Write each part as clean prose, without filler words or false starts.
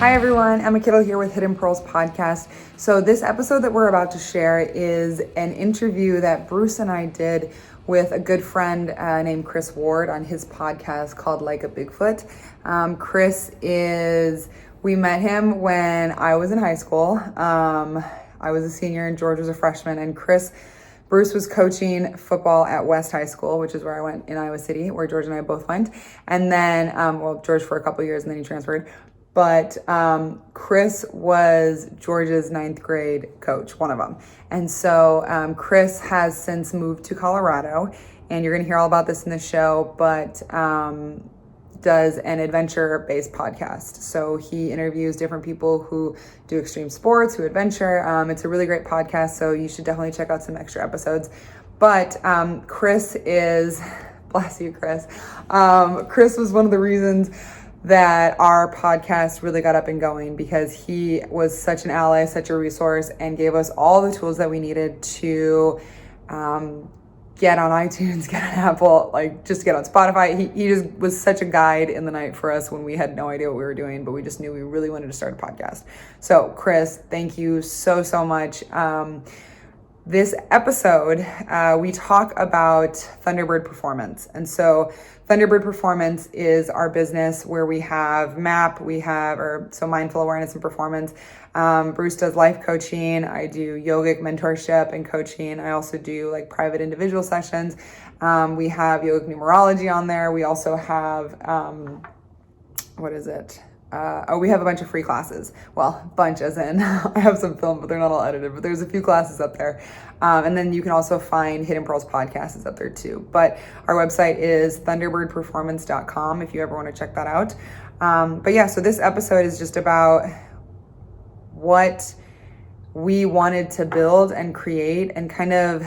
Hi everyone, Emma Kittle here with Hidden Pearls Podcast. So this episode that we're about to share is an interview that Bruce and I did with a good friend named Chris Ward on his podcast called Like a Bigfoot. We met him when I was in high school. I was a senior and George was a freshman, and Bruce was coaching football at West High School, which is where I went in Iowa City, where George and I both went. And then, George for a couple of years and then he transferred. But Chris was George's 9th grade coach, one of them. And so Chris has since moved to Colorado, and you're going to hear all about this in the show, but does an adventure-based podcast. So he interviews different people who do extreme sports, who adventure. It's a really great podcast, so you should definitely check out some extra episodes. But Chris is, bless you, Chris. Chris was one of the reasons that our podcast really got up and going, because he was such an ally, such a resource, and gave us all the tools that we needed to get on iTunes, get on Apple, just get on Spotify. He just was such a guide in the night for us when we had no idea what we were doing, but we just knew we really wanted to start a podcast. So Chris, thank you so much. This episode, we talk about Thunderbird Performance. And so Thunderbird Performance is our business where we have mindful awareness and performance. Bruce does life coaching. I do yogic mentorship and coaching. I also do private individual sessions. We have yogic numerology on there. We also have, we have a bunch of free classes. Well, bunch as in, I have some filmed, but they're not all edited, but there's a few classes up there. And then you can also find Hidden Pearls Podcast is up there too. But our website is thunderbirdperformance.com if you ever want to check that out. So this episode is just about what we wanted to build and create, and kind of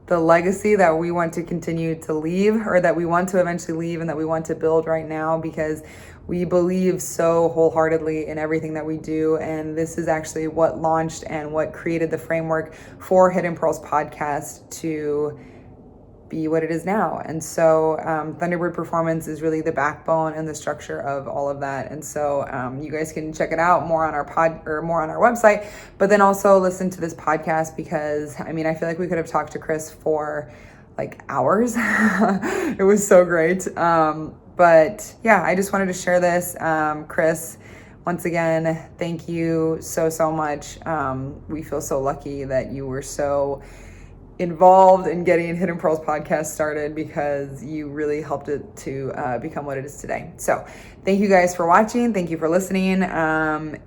the legacy that we want to continue to leave, or that we want to eventually leave, and that we want to build right now, because we believe so wholeheartedly in everything that we do. And this is actually what launched and what created the framework for Hidden Pearls Podcast to be what it is now. And so Thunderbird Performance is really the backbone and the structure of all of that. And so you guys can check it out more on our website, but then also listen to this podcast, because I feel like we could have talked to Chris for hours. It was so great. But yeah, I just wanted to share this. Chris, once again, thank you so much. We feel so lucky that you were so involved in getting Hidden Pearls Podcast started, because you really helped it to become what it is today. So thank you guys for watching. Thank you for listening.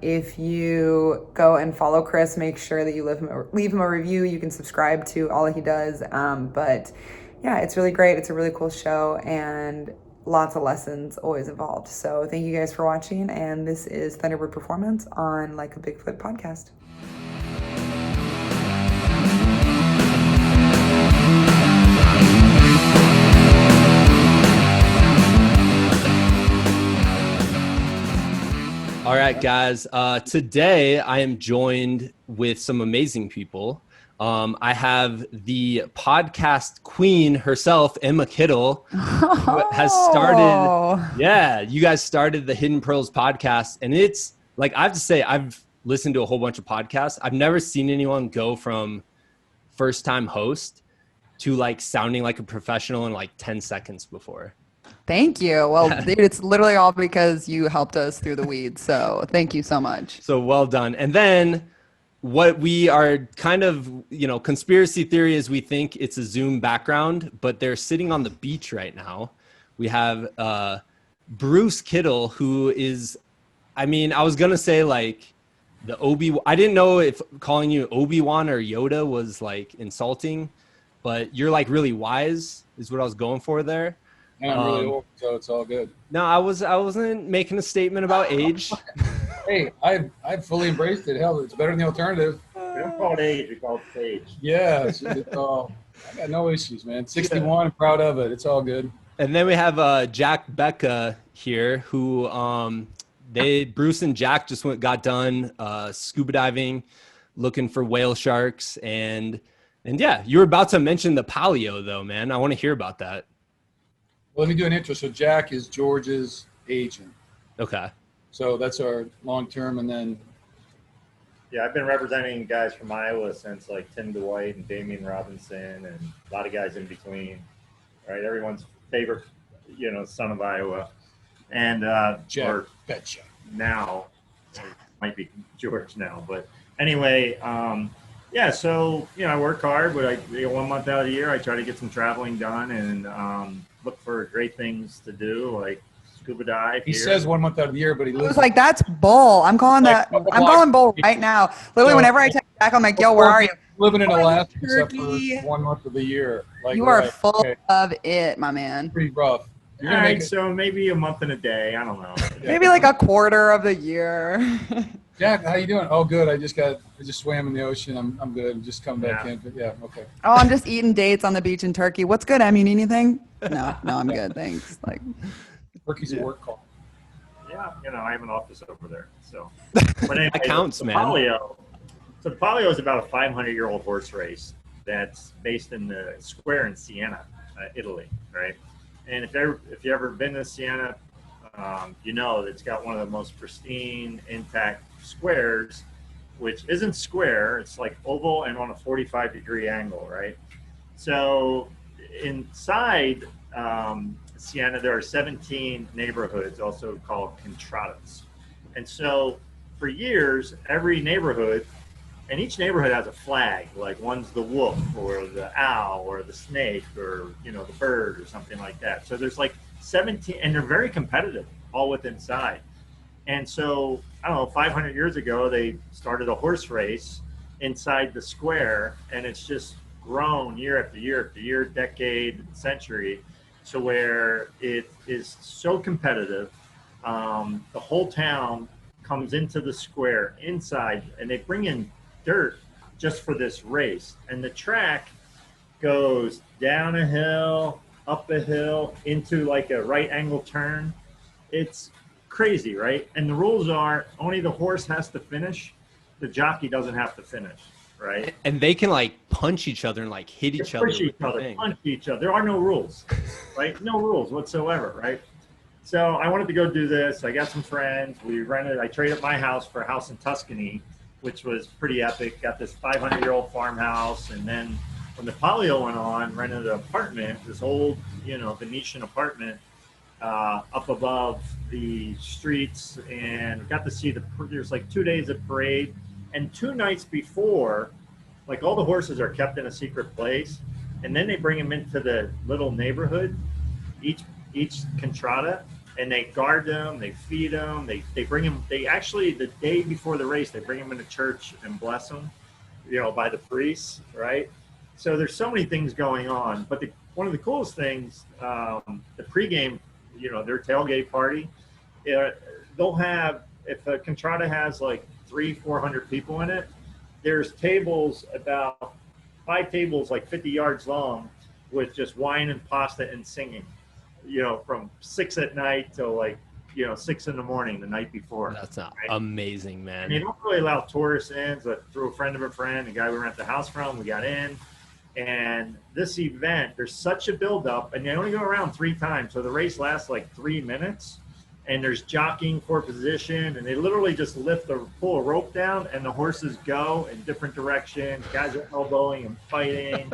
If you go and follow Chris, make sure that you leave him a review. You can subscribe to all that he does. But yeah, it's really great. It's a really cool show, and lots of lessons always involved. So thank you guys for watching. And this is Thunderbird Performance on Like a Bigfoot podcast. All right, guys. Today I am joined with some amazing people. I have the podcast queen herself, Emma Kittle, who has started. Yeah, you guys started the Hidden Pearls podcast, and it's I have to say, I've listened to a whole bunch of podcasts. I've never seen anyone go from first-time host to sounding like a professional in 10 seconds before. Thank you. Well, dude, it's literally all because you helped us through the weeds. So thank you so much. So well done. And then what we are kind of, conspiracy theory is we think it's a Zoom background, but they're sitting on the beach right now. We have Bruce Kittle, who is, I was going to say the I didn't know if calling you Obi-Wan or Yoda was insulting, but you're really wise is what I was going for there. And I'm really old, so it's all good. No, I wasn't making a statement about age. Hey, I've fully embraced it. Hell, it's better than the alternative. We don't call it age, we call it stage. Yeah, it's all, I got no issues, man. 61, I'm proud of it. It's all good. And then we have Jack Becca here, who Bruce and Jack just got done scuba diving, looking for whale sharks, and yeah, you were about to mention the Palio though, man. I want to hear about that. Well, let me do an intro. So Jack is George's agent. Okay. So that's our long term, and then Yeah, I've been representing guys from Iowa since like Tim Dwight and Damian Robinson and a lot of guys in between, right? Everyone's favorite, son of Iowa. And Jack or Betcha. now, it might be George now, but anyway, yeah, so, I work hard, but 1 month out of the year, I try to get some traveling done and look for great things to do, like scuba dive. He here. says 1 month out of the year, but he I lives was like, that's bull. I'm calling Like, that. couple I'm blocks- calling bull right now. Literally, So- whenever I text back, I'm like, yo, where are you? living in Oh, Alaska except Turkey. for 1 month of the year. Like, You are right, full okay, of it, my man. pretty rough. You're All gonna right, make it. so maybe a month and a day. I don't know. Maybe like a quarter of the year. Jack, how you doing? Oh, good. I just swam in the ocean. I'm good. I'm just coming back in. But yeah, okay. Oh, I'm just eating dates on the beach in Turkey. What's good, Em? You need anything? No, I'm good. Thanks. Like, Turkey's a work call. Yeah, I have an office over there. So, but anyway, That counts, the man. Palio. So the Palio is about a 500-year-old horse race that's based in the square in Siena, Italy, right? And if you ever been to Siena, it's got one of the most pristine, intact squares, which isn't square. It's like oval and on a 45-degree angle, right? So inside Siena, there are 17 neighborhoods, also called contradas. And so for years, every neighborhood, and each neighborhood has a flag, like one's the wolf or the owl or the snake or, the bird or something like that. So there's like 17, and they're very competitive all within inside. And so, I don't know, 500 years ago, they started a horse race inside the square, and it's just grown year after year after year, decade, century, to where it is so competitive. The whole town comes into the square inside, and they bring in dirt just for this race. And the track goes down a hill, up a hill, into like a right angle turn. It's crazy, right? And the rules are only the horse has to finish. The jockey doesn't have to finish, right? And they can like punch each other and like hit each other. Push each other, punch each other. There are no rules, right? No rules whatsoever, right? So I wanted to go do this. I got some friends. I traded my house for a house in Tuscany, which was pretty epic. Got this 500-year-old farmhouse. And then when the Palio went on, rented an apartment, this old, Venetian apartment up above the streets, and got to see there's like 2 days of parade. And 2 nights before, like all the horses are kept in a secret place. And then they bring them into the little neighborhood, each contrada, and they guard them, they feed them, they bring them, the day before the race, they bring them into church and bless them, by the priests, right? So there's so many things going on. But one of the coolest things, the pregame, their tailgate party, they'll have, if a contrada has like 300-400 people in it, there's tables, about 5 tables, like 50 yards long, with just wine and pasta and singing, from 6 at night till like, 6 in the morning the night before. That's not right? amazing, man. And they don't really allow tourists in. So through a friend of a friend, the guy we rent the house from, we got in. And this event, there's such a buildup, and they only go around 3 times. So the race lasts like 3 minutes, and there's jockeying for position, and they literally just pull a rope down, and the horses go in different directions. Guys are elbowing and fighting,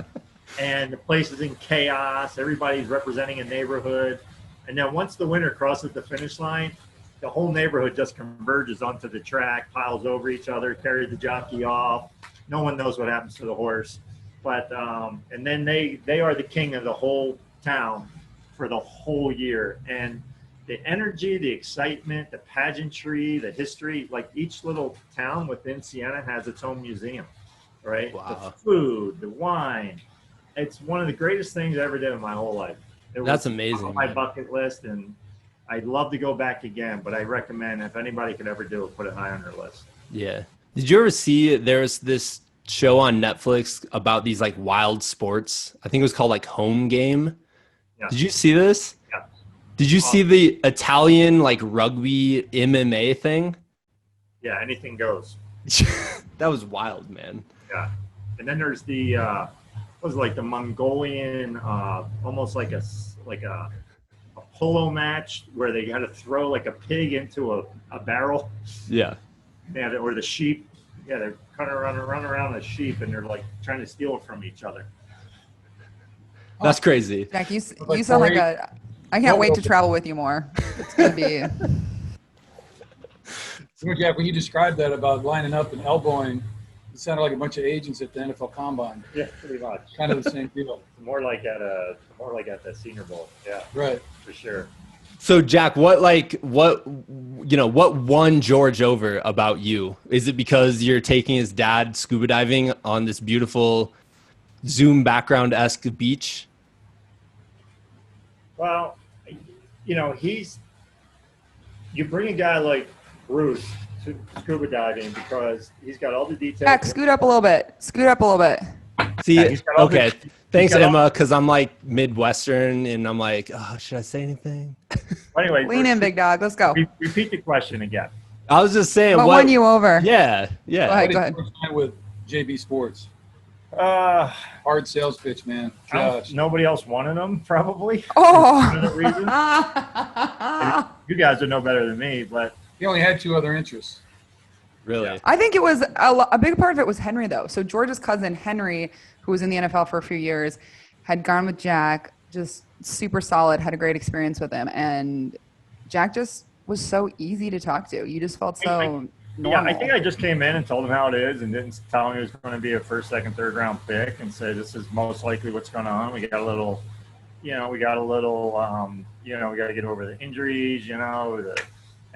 and the place is in chaos. Everybody's representing a neighborhood. And then once the winner crosses the finish line, the whole neighborhood just converges onto the track, piles over each other, carries the jockey off. No one knows what happens to the horse. But and then they are the king of the whole town for the whole year. And the energy, the excitement, the pageantry, the history, like each little town within Siena has its own museum, right? Wow. The food, the wine. It's one of the greatest things I ever did in my whole life. That's amazing, on my man. bucket list, and I'd love to go back again, but I recommend if anybody could ever do it, put it high on their list. Yeah. Did you ever see there's this show on Netflix about these like wild sports? I think it was called like Home Game. Yeah. Did you see this? Yeah. Did you see the Italian like rugby MMA thing? Yeah, anything goes. That was wild, man. Yeah. And then there's the what was it, like the Mongolian almost like a polo match where they had to throw like a pig into a barrel. Yeah. Yeah, or the sheep. Yeah, they're kind of running around a sheep, and they're like trying to steal it from each other. That's crazy. Jack, you Like sound like 4-H. I can't wait to travel with you more. It's gonna be. Jack, when you described that about lining up and elbowing, it sounded like a bunch of agents at the NFL Combine. Yeah, pretty much. Kind of the same deal. More like at the Senior Bowl. Yeah, Right. for sure. So Jack, what won George over about you? Is it because you're taking his dad scuba diving on this beautiful Zoom background-esque beach? Well, you bring a guy like Bruce to scuba diving because he's got all the details. Jack, scoot up a little bit. Scoot up a little bit. See, Yeah, he's got all okay. the- Thanks, got all- Emma, because I'm like Midwestern, and I'm like, oh, should I say anything? Anyway, Lean in, big dog. Let's go. Repeat the question again. I was just saying, What what won you over? Yeah, Go yeah. ahead. Go ahead. What did you find with JB Sports? Uh, Hard sales pitch, man. Gosh. nobody else wanted him, probably. Oh. For that reason. You guys would know better than me, but He only had 2 other interests. Really? Yeah. I think it was a big part of it was Henry, though. So George's cousin Henry, who was in the NFL for a few years, had gone with Jack, just super solid, had a great experience with him, and Jack just was so easy to talk to. You just felt so normal. yeah, I think I just came in and told him how it is and didn't tell him he was going to be a first, second, third round pick and say this is most likely what's going on. We got a little, we got to get over the injuries,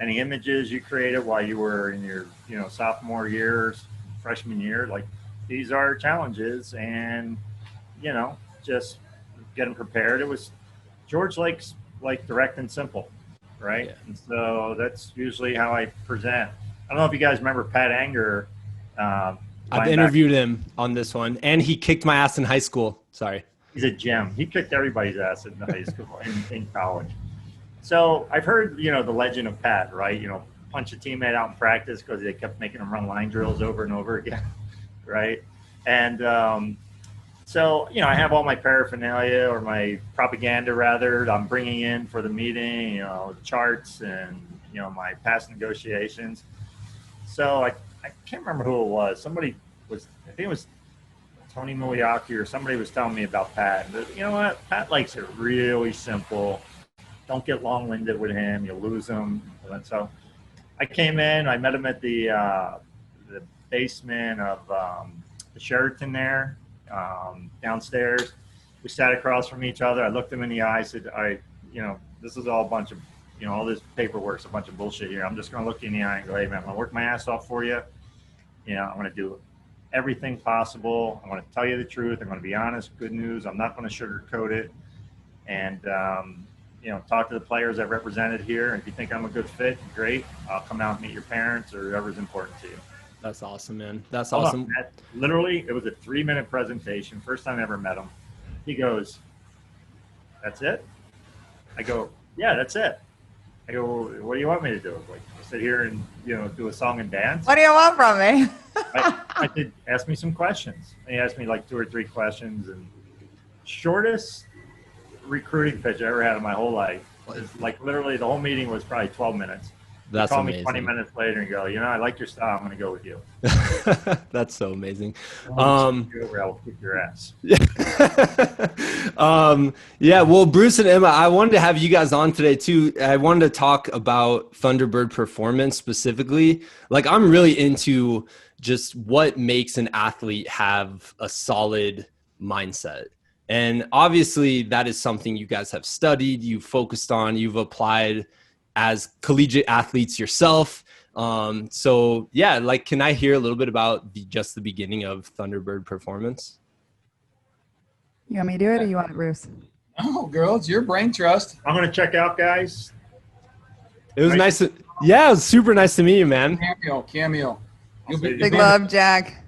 any images you created while you were in your, sophomore year, freshman year. Like, these are challenges, and, just get them prepared. It was George likes direct and simple, right? Yeah. And so that's usually how I present. I don't know if you guys remember Pat Anger. I've interviewed him on this one, and he kicked my ass in high school. Sorry. He's a gem. He kicked everybody's ass in high school in college. So I've heard, the legend of Pat, right? Punch a teammate out in practice because they kept making him run line drills over and over again, right? And so, I have all my paraphernalia or my propaganda, rather, I'm bringing in for the meeting, charts and, my past negotiations. So I can't remember who it was. Somebody was, I think it was Tony Miliaki or somebody was telling me about Pat. But you know what? Pat likes it really simple. Don't get long-winded with him. You'll lose him. And so I came in. I met him at the basement of the Sheraton there, downstairs. We sat across from each other. I looked him in the eye. Said, this is all a bunch of, all this paperwork's a bunch of bullshit here. I'm just going to look you in the eye and go, hey, man, I'm going to work my ass off for you. I'm going to do everything possible. I'm going to tell you the truth. I'm going to be honest, good news. I'm not going to sugarcoat it. And, talk to the players I've represented here. And if you think I'm a good fit, great. I'll come out and meet your parents or whoever's important to you. That's awesome, man. That's Hold awesome. on, Matt. Literally, it was a 3-minute presentation. First time I ever met him. He goes, that's it? I go, yeah, that's it. I go, what do you want me to do? Like, sit here and, do a song and dance? What do you want from me? I did ask me some questions. And he asked me like 2 or 3 questions, and shortest recruiting pitch I ever had in my whole life was like literally the whole meeting was probably 12 minutes. That's Call amazing. me 20 minutes later and go, I like your style. I'm going to go with you. That's so amazing. I'll kick your ass. Yeah, well, Bruce and Emma, I wanted to have you guys on today too. I wanted to talk about Thunderbird Performance specifically. Like, I'm really into just what makes an athlete have a solid mindset. And obviously that is something you guys have studied, you've focused on, you've applied as collegiate athletes yourself. So yeah, like, can I hear a little bit about just the beginning of Thunderbird Performance? You want me to do it, or you want it, Bruce? Oh, girl, it's your brain trust. I'm going to check out, guys. It was Right. nice. It was super nice to meet you, man. Cameo. You'll be, Big love, Jack.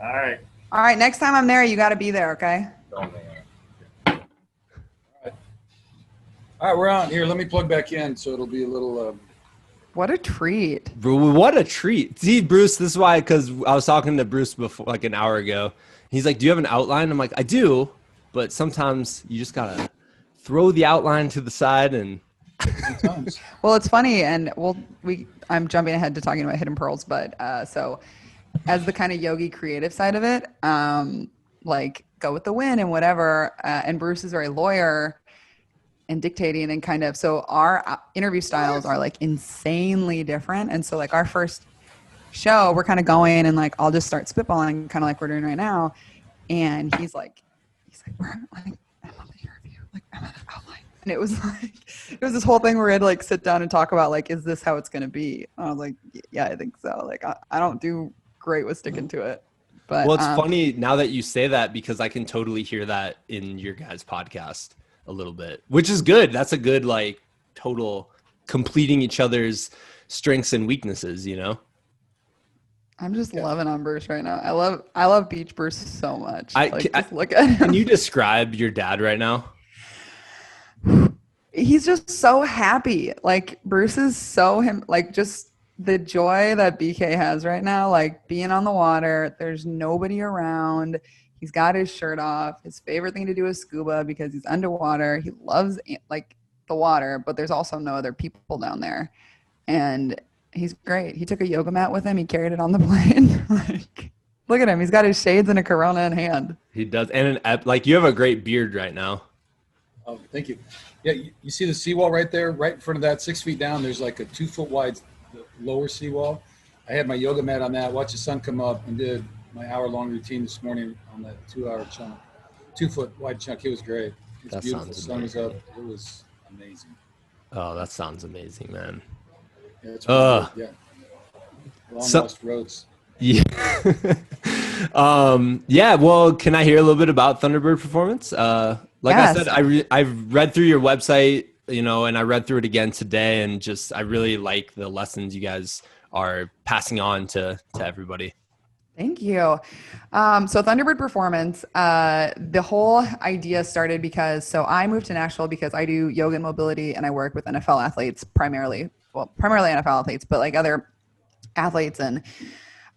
All right. All right, next time I'm there, you got to be there, okay? All right, we're on. Here, let me plug back in so it'll be a little. What a treat. Bro, what a treat. See, Bruce, this is why, because I was talking to Bruce before, like an hour ago. He's like, do you have an outline? I'm like, I do, but sometimes you just got to throw the outline to the side and Sometimes. Well, it's funny, and I'm jumping ahead to talking about hidden pearls, but so as the kind of yogi creative side of it, like go with the wind and whatever, and Bruce is very lawyer and dictating and kind of, so our interview styles are like insanely different. And so like our first show, we're kind of going and like I'll just start spitballing, kind of like we're doing right now, and he's like we're like, I love to hear of you, like I'm gonna outline. And it was like, it was this whole thing where we had to like sit down and talk about like, is this how it's going to be? And I was like, yeah, I think so. Like, I don't do great with sticking to it. But well, it's funny now that you say that, because I can totally hear that in your guys' podcast a little bit, which is good. That's a good, like, total completing each other's strengths and weaknesses, you know? I'm just loving on Bruce right now. I love Beach Bruce so much. Just look at him. Can you describe your dad right now? He's just so happy. Like Bruce is so him, like just the joy that BK has right now, like being on the water, there's nobody around. He's got his shirt off. His favorite thing to do is scuba because he's underwater. He loves like the water, but there's also no other people down there. And he's great. He took a yoga mat with him. He carried it on the plane. Like, look at him. He's got his shades and a Corona in hand. He does. And like, you have a great beard right now. Oh, thank you. Yeah, you see the seawall right there, right in front of that, 6 feet down. There's like a 2 foot wide lower seawall. I had my yoga mat on that, watched the sun come up, and did my hour-long routine this morning on that 2 hour chunk, 2 foot wide chunk. It was great. It was beautiful. The sun was up. It was amazing. Oh, that sounds amazing, man. Yeah, it's really good. Yeah. Long lost roads. Yeah. Yeah. Well, can I hear a little bit about Thunderbird Performance? Like yes. I said, I've read through your website, you know, and I read through it again today, and just I really like the lessons you guys are passing on to everybody. Thank you. So Thunderbird Performance, the whole idea started because I moved to Nashville because I do yoga and mobility, and I work with NFL athletes primarily NFL athletes, but like other athletes. And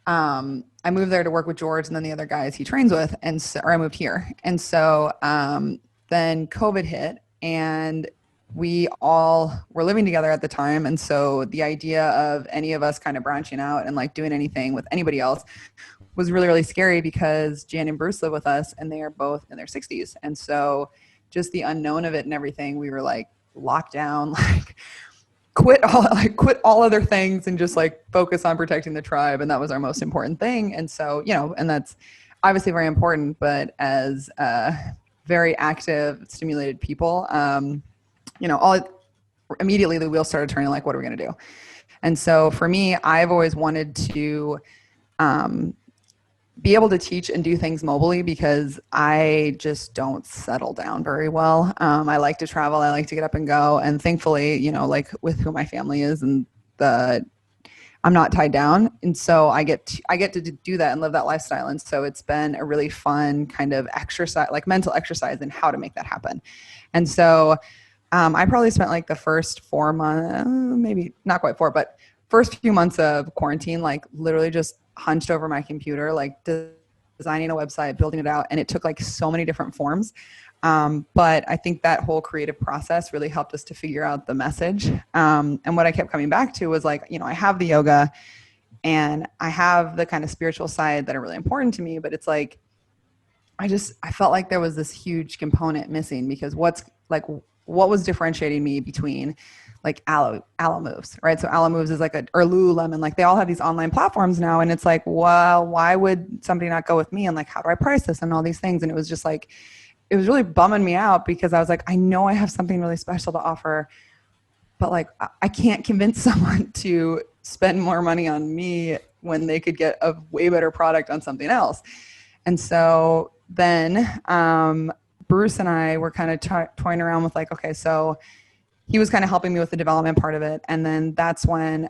I moved there to work with George and then the other guys he trains with. And so, or I moved here. And so then COVID hit, and we all were living together at the time. And so the idea of any of us kind of branching out and like doing anything with anybody else was really, really scary, because Jan and Bruce live with us and they are both in their 60s. And so just the unknown of it and everything, we were like locked down, like quit all other things and just like focus on protecting the tribe. And that was our most important thing. And so, you know, and that's obviously very important, but as very active, stimulated people, you know, immediately the wheels started turning, like, what are we going to do? And so for me, I've always wanted to be able to teach and do things mobily, because I just don't settle down very well. I like to travel. I like to get up and go. And thankfully, you know, like with who my family is, and I'm not tied down. And so I get to do that and live that lifestyle. And so it's been a really fun kind of exercise, like mental exercise in how to make that happen. And so I probably spent like the first 4 months, maybe not quite 4, but first few months of quarantine, like literally just hunched over my computer, like designing a website, building it out. And it took like so many different forms. But I think that whole creative process really helped us to figure out the message. And what I kept coming back to was like, you know, I have the yoga and I have the kind of spiritual side that are really important to me, but it's like, I felt like there was this huge component missing, because what was differentiating me between like Alo Moves, right? So Alo Moves is like or Lululemon, like they all have these online platforms now. And it's like, well, why would somebody not go with me? And like, how do I price this and all these things? And it was just like, it was really bumming me out, because I was like, I know I have something really special to offer, but like, I can't convince someone to spend more money on me when they could get a way better product on something else. And so then Bruce and I were kind of toying around with like, okay, so he was kind of helping me with the development part of it. And then that's when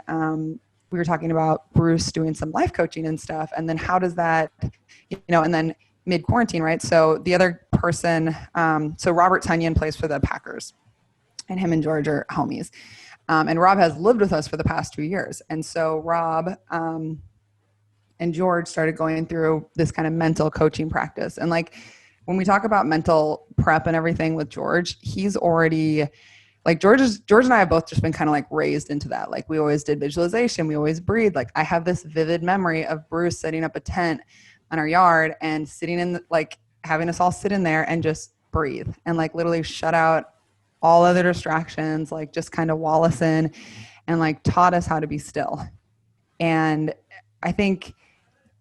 we were talking about Bruce doing some life coaching and stuff. And then how does that, you know, and then mid-quarantine, right? So the other person, so Robert Tunyon plays for the Packers, and him and George are homies. And Rob has lived with us for the past 2 years. And so Rob and George started going through this kind of mental coaching practice. And like, when we talk about mental prep and everything with George, he's already like George and I have both just been kind of like raised into that. Like we always did visualization. We always breathed. Like I have this vivid memory of Bruce setting up a tent on our yard and sitting in like having us all sit in there and just breathe and like literally shut out all other distractions, like just kind of wall us in and like taught us how to be still. And I think,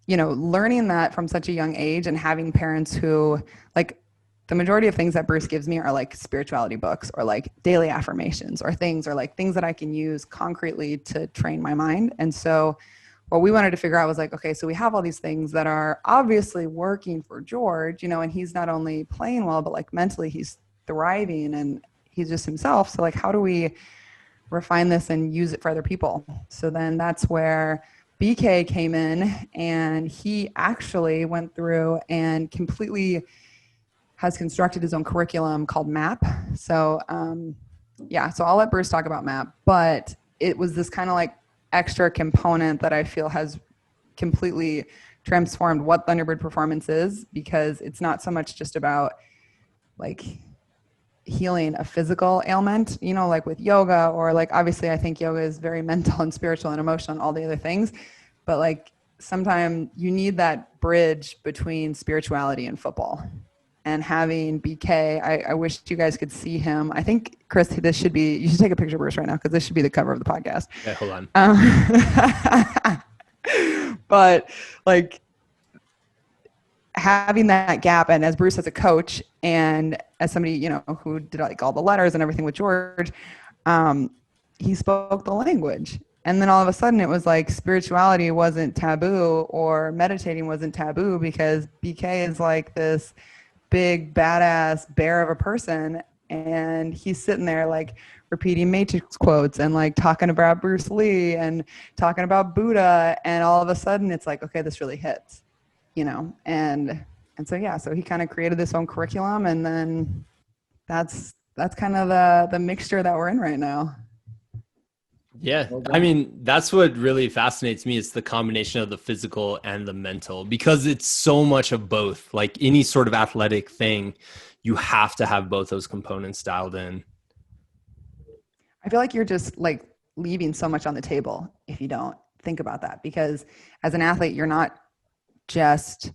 you know, learning that from such a young age and having parents who like the majority of things that Bruce gives me are like spirituality books or like daily affirmations or things that I can use concretely to train my mind. And so what we wanted to figure out was like, okay, so we have all these things that are obviously working for George, you know, and he's not only playing well, but like mentally he's thriving and he's just himself. So like, how do we refine this and use it for other people? So then that's where BK came in, and he actually went through and completely has constructed his own curriculum called MAP. So so I'll let Bruce talk about MAP, but it was this kind of like extra component that I feel has completely transformed what Thunderbird Performance is, because it's not so much just about like healing a physical ailment, you know, like with yoga, or like obviously I think yoga is very mental and spiritual and emotional and all the other things, but like sometimes you need that bridge between spirituality and football. And having BK, I wish you guys could see him. I think, Chris, you should take a picture of Bruce right now, because this should be the cover of the podcast. Okay, hold on. But like having that gap, and as Bruce as a coach and as somebody, you know, who did like all the letters and everything with George, he spoke the language. And then all of a sudden it was like spirituality wasn't taboo or meditating wasn't taboo, because BK is like this big badass bear of a person, and he's sitting there like repeating Matrix quotes and like talking about Bruce Lee and talking about Buddha, and all of a sudden it's like, okay, this really hits, you know. And so he kind of created this own curriculum, and then that's kind of the mixture that we're in right now. Yeah. I mean, that's what really fascinates me. It's the combination of the physical and the mental, because it's so much of both. Like any sort of athletic thing, you have to have both those components dialed in. I feel like you're just like leaving so much on the table if you don't think about that, because as an athlete, you're not just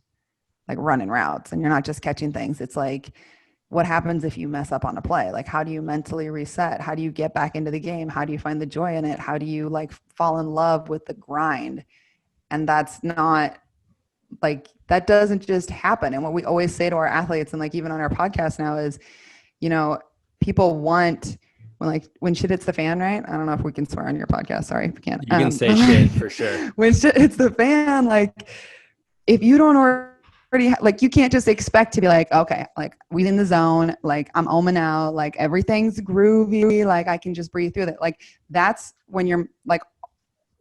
like running routes and you're not just catching things. It's like, what happens if you mess up on a play? Like, how do you mentally reset? How do you get back into the game? How do you find the joy in it? How do you like fall in love with the grind? And that's not like, that doesn't just happen. And what we always say to our athletes, and like even on our podcast now, is, you know, people want when shit hits the fan, right? I don't know if we can swear on your podcast. Sorry if we can't. You can say shit for sure. When shit hits the fan, like if you don't already like, you can't just expect to be like, okay, like we in the zone, like I'm oming out, like everything's groovy, like I can just breathe through that. Like that's when you're like,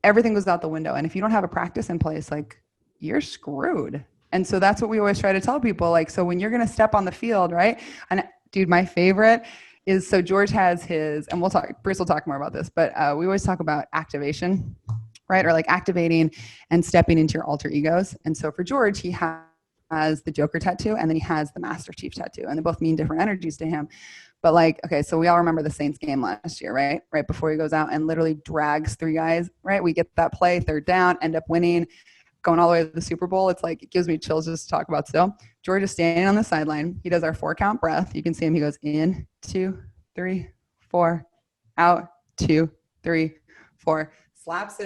everything goes out the window. And if you don't have a practice in place, like you're screwed. And so that's what we always try to tell people. Like, so when you're going to step on the field, right? And dude, my favorite is, so George has his, and Bruce will talk more about this, but we always talk about activation, right? Or like activating and stepping into your alter egos. And so for George, he has the Joker tattoo, and then he has the Master Chief tattoo, and they both mean different energies to him. But like, okay, so we all remember the Saints game last year, right? Right before he goes out and literally drags 3 guys, right? We get that play, 3rd down, end up winning, going all the way to the Super Bowl. It's like, it gives me chills just to talk about still. George is standing on the sideline. He does our 4-count breath. You can see him. He goes in, 2, 3, 4, out, 2, 3, 4, slaps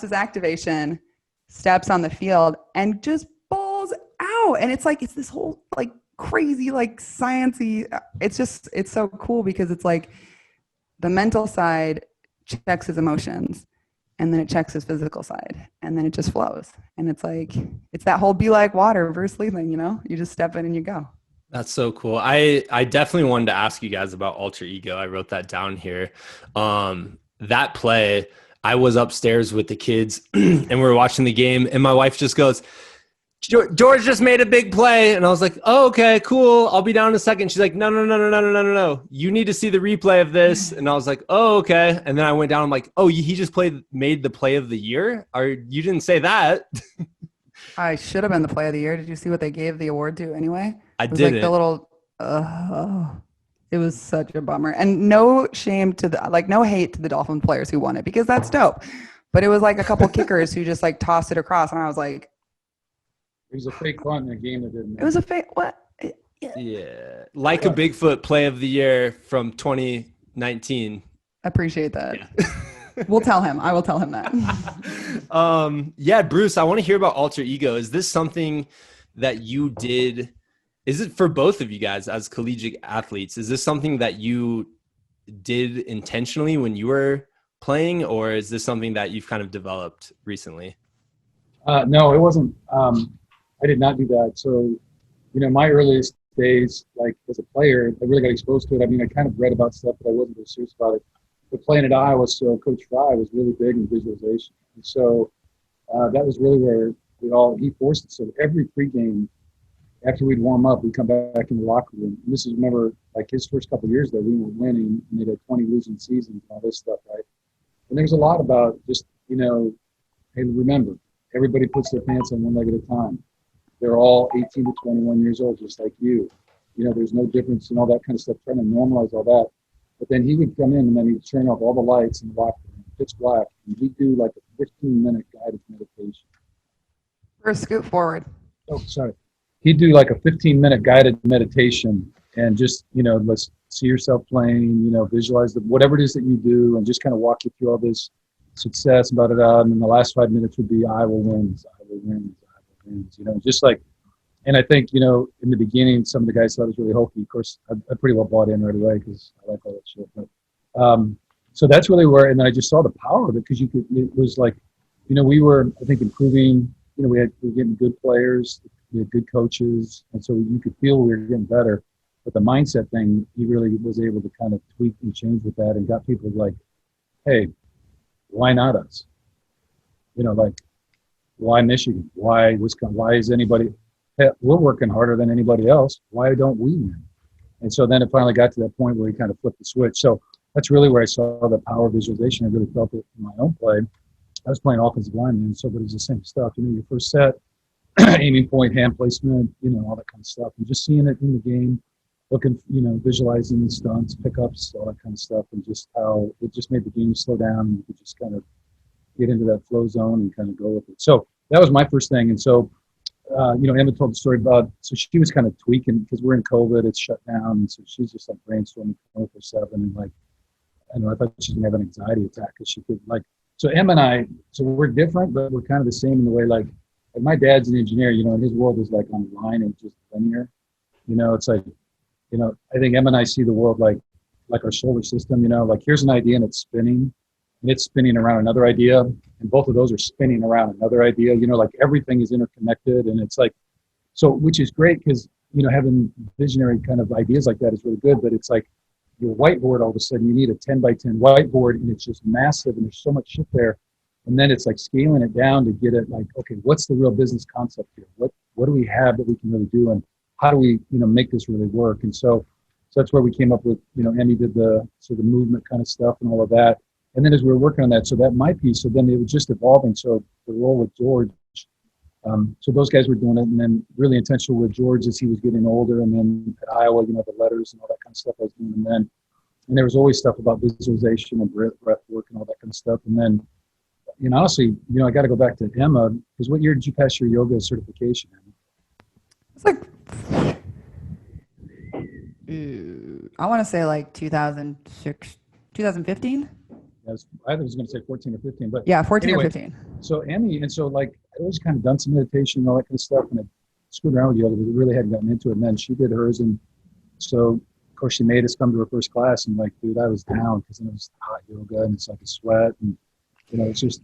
his activation, steps on the field, and just balls out. And it's like, it's this whole like crazy, like sciencey, it's so cool, because it's like the mental side checks his emotions, and then it checks his physical side, and then it just flows. And it's like, it's that whole be like water, Bruce Lee thing, you know, you just step in and you go. That's so cool. I definitely wanted to ask you guys about alter ego. I wrote that down here. That play, I was upstairs with the kids and we were watching the game, and my wife just goes, George just made a big play. And I was like, oh, okay, cool. I'll be down in a second. She's like, no. You need to see the replay of this. And I was like, oh, okay. And then I went down. I'm like, oh, he just made the play of the year? Or you didn't say that. I should have been the play of the year. Did you see what they gave the award to anyway? I didn't. Like the little, It was such a bummer. And no shame to no hate to the Dolphin players who won it, because that's dope. But it was like a couple kickers who just like tossed it across, and I was like, It was a fake punt in a game that didn't. it was a fake what? Yeah. Like a Bigfoot play of the year from 2019. Appreciate that. Yeah. We'll tell him. I will tell him that. Yeah, Bruce, I want to hear about alter ego. Is this something that you did? Is it for both of you guys as collegiate athletes? Is this something that you did intentionally when you were playing, or is this something that you've kind of developed recently? No, it wasn't. I did not do that. So, my earliest days, like as a player, I really got exposed to it. I mean, I kind of read about stuff, but I wasn't very serious about it. But playing at Iowa, so Coach Fry was really big in visualization. And so that was really where he forced it. So every pregame, after we'd warm up, we'd come back in the locker room. And this is, remember, like his first couple of years there, we were winning, and they'd had 20 losing seasons and all this stuff, right? And there's a lot about just, hey, remember, everybody puts their pants on one leg at a time. They're all 18 to 21 years old, just like you. There's no difference and all that kind of stuff, trying to normalize all that. But then he would come in and then he'd turn off all the lights in the locker room, pitch black, and he'd do like a 15-minute guided meditation. Or scoot forward. Oh, sorry. He'd do like a 15-minute guided meditation and just, let's see yourself playing, visualize whatever it is that you do, and just kind of walk you through all this success, and then the last 5 minutes would be Iowa wins, Iowa wins, Iowa wins, just like. And I think, in the beginning, some of the guys thought it was really hokey. Of course, I pretty well bought in right away because I like all that shit. But so that's really where, and then I just saw the power of it, because it was like, we were, I think, improving. We were getting good players, we had good coaches, and so you could feel we were getting better. But the mindset thing, he really was able to kind of tweak and change with that, and got people like, hey, why not us? Why Michigan? Why Wisconsin? Why is anybody? We're working harder than anybody else. Why don't we win? And so then it finally got to that point where he kind of flipped the switch. So that's really where I saw the power of visualization. I really felt it in my own play. I was playing offensive lineman, so but it was the same stuff. Your first set, aiming point, hand placement, all that kind of stuff. And just seeing it in the game, looking, visualizing the stunts, pickups, all that kind of stuff, and just how it just made the game slow down, and you could just kind of get into that flow zone and kind of go with it. So that was my first thing. And so Emma told the story about, so she was kind of tweaking because we're in COVID, it's shut down. And so she's just like brainstorming 24/7. And like, I thought she was going to have an anxiety attack because she could so Emma and I, so we're different, but we're kind of the same in the way, like my dad's an engineer, and his world is like on the line and just linear. It's like, I think Emma and I see the world like our solar system, like here's an idea and it's spinning. And it's spinning around another idea, and both of those are spinning around another idea. Like everything is interconnected, and it's like, so which is great because having visionary kind of ideas like that is really good. But it's like your whiteboard, all of a sudden you need a 10 by 10 whiteboard, and it's just massive, and there's so much shit there. And then it's like scaling it down to get it like, okay, what's the real business concept here? What do we have that we can really do, and how do we make this really work? And so that's where we came up with Emmy did the movement kind of stuff and all of that. And then as we were working on that, so that my piece, so then it was just evolving. So the role with George, so those guys were doing it, and then really intentional with George as he was getting older, and then at Iowa, the letters and all that kind of stuff I was doing, and there was always stuff about visualization and breath work and all that kind of stuff. And then, honestly, I got to go back to Emma, because what year did you pass your yoga certification? It's like, I want to say like 2006, 2015. I was going to say 14 or 15, but yeah, 14 anyway, or 15. So Emmy, and so like I always kind of done some meditation and all that kind of stuff, and I screwed around with yoga, but we really hadn't gotten into it. And then she did hers, and so of course she made us come to her first class, and like, dude, I was down because it was hot yoga and it's like a sweat, and it's just.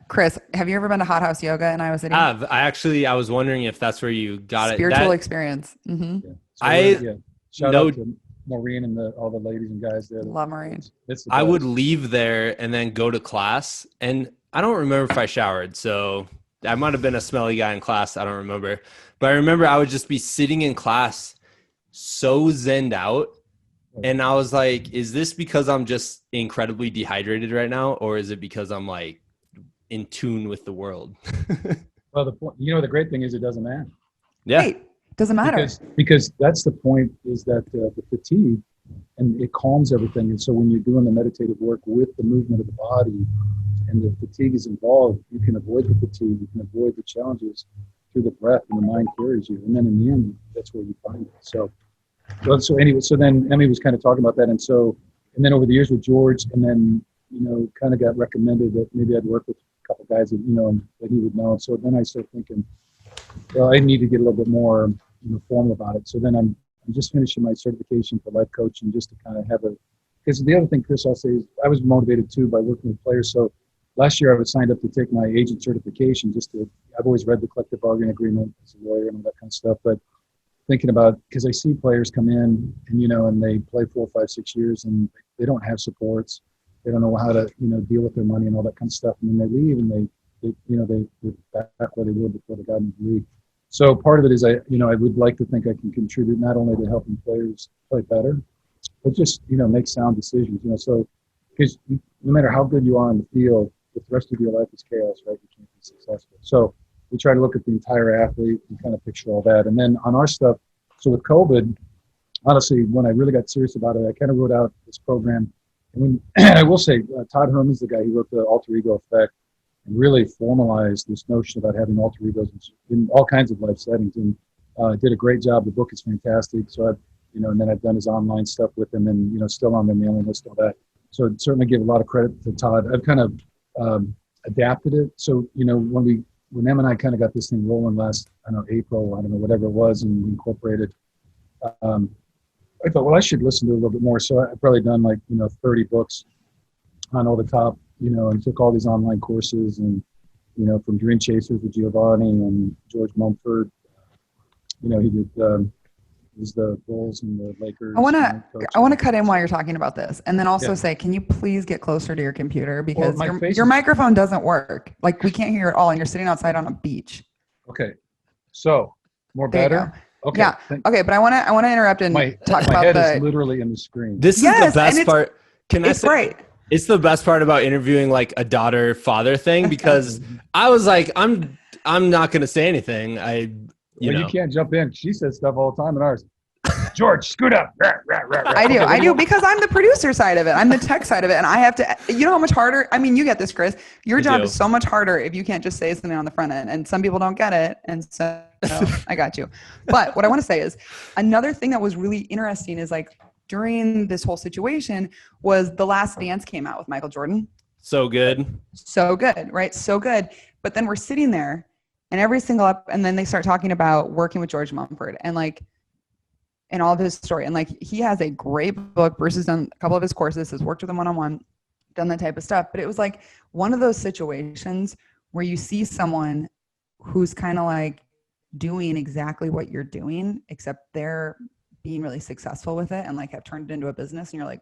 Chris, have you ever been to Hot House Yoga in Iowa City? I was wondering if that's where you got Spiritual experience. Mm-hmm. Yeah. So shout out to Maureen and all the ladies and guys there. Love Maureen. I would leave there and then go to class, and I don't remember if I showered, so I might have been a smelly guy in class. I don't remember, but I remember I would just be sitting in class so zenned out, and I was like, is this because I'm just incredibly dehydrated right now, or is it because I'm like in tune with the world? Well, the great thing is it doesn't matter. Yeah. Right. Doesn't matter. Because that's the point, is that the fatigue, and it calms everything. And so when you're doing the meditative work with the movement of the body and the fatigue is involved, you can avoid the fatigue, you can avoid the challenges through the breath, and the mind carries you. And then in the end, that's where you find it. So anyway, so then Emmy was kind of talking about that. And then over the years with George, and then, kind of got recommended that maybe I'd work with a couple guys that, that he would know. And so then I started thinking, well, I need to get a little bit more, formal about it. So then I'm just finishing my certification for life coaching, just to kind of have because the other thing, Chris, I'll say is I was motivated too by working with players. So last year I was signed up to take my agent certification I've always read the collective bargaining agreement as a lawyer and all that kind of stuff, but thinking about, because I see players come in and, and they play 4, 5, 6 years and they don't have supports. They don't know how to, deal with their money and all that kind of stuff. And then they leave and they're back where they were before they got into the league. So part of it is I would like to think I can contribute not only to helping players play better, but just, make sound decisions, so because no matter how good you are on the field, the rest of your life is chaos, right? You can't be successful. So we try to look at the entire athlete and kind of picture all that. And then on our stuff, so with COVID, honestly, when I really got serious about it, I kind of wrote out this program. And I will say, Todd Herman's the guy who wrote the Alter Ego Effect and really formalized this notion about having alter egos in all kinds of life settings, and did a great job. The book is fantastic. So and then I've done his online stuff with him, and still on the mailing list, all that. So I'd certainly give a lot of credit to Todd. I've kind of adapted it. So when Em and I kind of got this thing rolling last, April, whatever it was, and we incorporated. I thought, well, I should listen to it a little bit more. So I've probably done 30 books on all the top, and took all these online courses, and, from Dream Chasers with Giovanni and George Mumford. He did the Bulls and the Lakers. I want to cut in while you're talking about this, and then also say, can you please get closer to your computer, because your microphone doesn't work. Like, we can't hear you at all, and you're sitting outside on a beach. Okay, so better. Okay. Yeah. Okay, but I want to interrupt and talk about my head is literally in the screen. This is the best part. It's great. It's the best part about interviewing like a daughter-father thing, because I was like, I'm not going to say anything. You can't jump in. She says stuff all the time in ours. George, scoot up. I do, because I'm the producer side of it. I'm the tech side of it. And I have to, how much harder, you get this, Chris. Your job is so much harder if you can't just say something on the front end. And some people don't get it. And so I got you. But what I want to say is, another thing that was really interesting is, like, during this whole situation was The Last Dance came out with Michael Jordan. So good. So good, right? So good. But then we're sitting there and and then they start talking about working with George Mumford and all of his story. And like, he has a great book. Bruce has done a couple of his courses, has worked with him one-on-one, done that type of stuff. But it was like one of those situations where you see someone who's kind of like doing exactly what you're doing, except they're being really successful with it and like have turned it into a business. And you're like,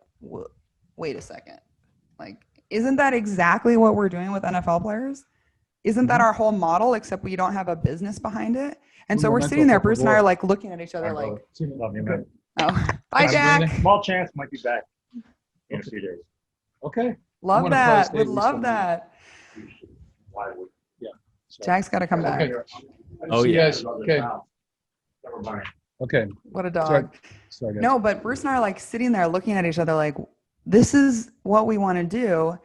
wait a second. Like, isn't that exactly what we're doing with NFL players? Isn't that our whole model, except we don't have a business behind it? And so we're sitting there, Bruce and I are like looking at each other like, love you, man. Oh, bye, Jack. Small chance might be back in a few days. Okay. Love that. Would love that. Why would? Yeah. Jack's got to come back. Oh, yes. Okay. Never mind. Okay. What a dog. Sorry, guys. No, but Bruce and I are like sitting there looking at each other like, this is what we want to do.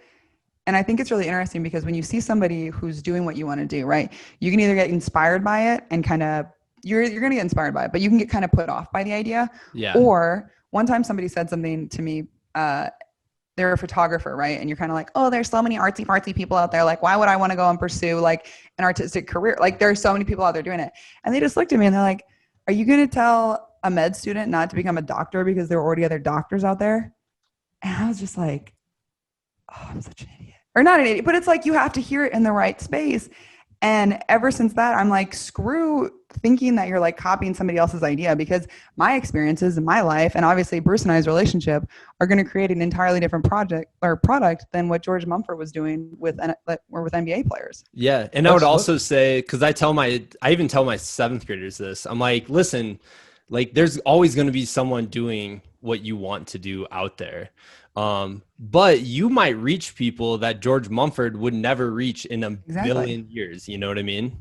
And I think it's really interesting, because when you see somebody who's doing what you want to do, right, you can either get inspired by it and kind of, you're going to get inspired by it, but you can get kind of put off by the idea. Yeah. Or one time somebody said something to me, they're a photographer, right? And you're kind of like, oh, there's so many artsy fartsy people out there. Like, why would I want to go and pursue like an artistic career? Like, there's so many people out there doing it. And they just looked at me and they're like, are you going to tell a med student not to become a doctor because there are already other doctors out there? And I was just like, oh, I'm such an idiot. Or not an idiot, but it's like, you have to hear it in the right space. And ever since that, I'm like, screw thinking that you're like copying somebody else's idea, because my experiences in my life, and obviously Bruce and I's relationship, are going to create an entirely different project or product than what George Mumford was doing with NBA players. Yeah. And I would also say, because I even tell my 7th graders this, I'm like, listen, like, there's always going to be someone doing what you want to do out there. But you might reach people that George Mumford would never reach in a billion years. You know what I mean?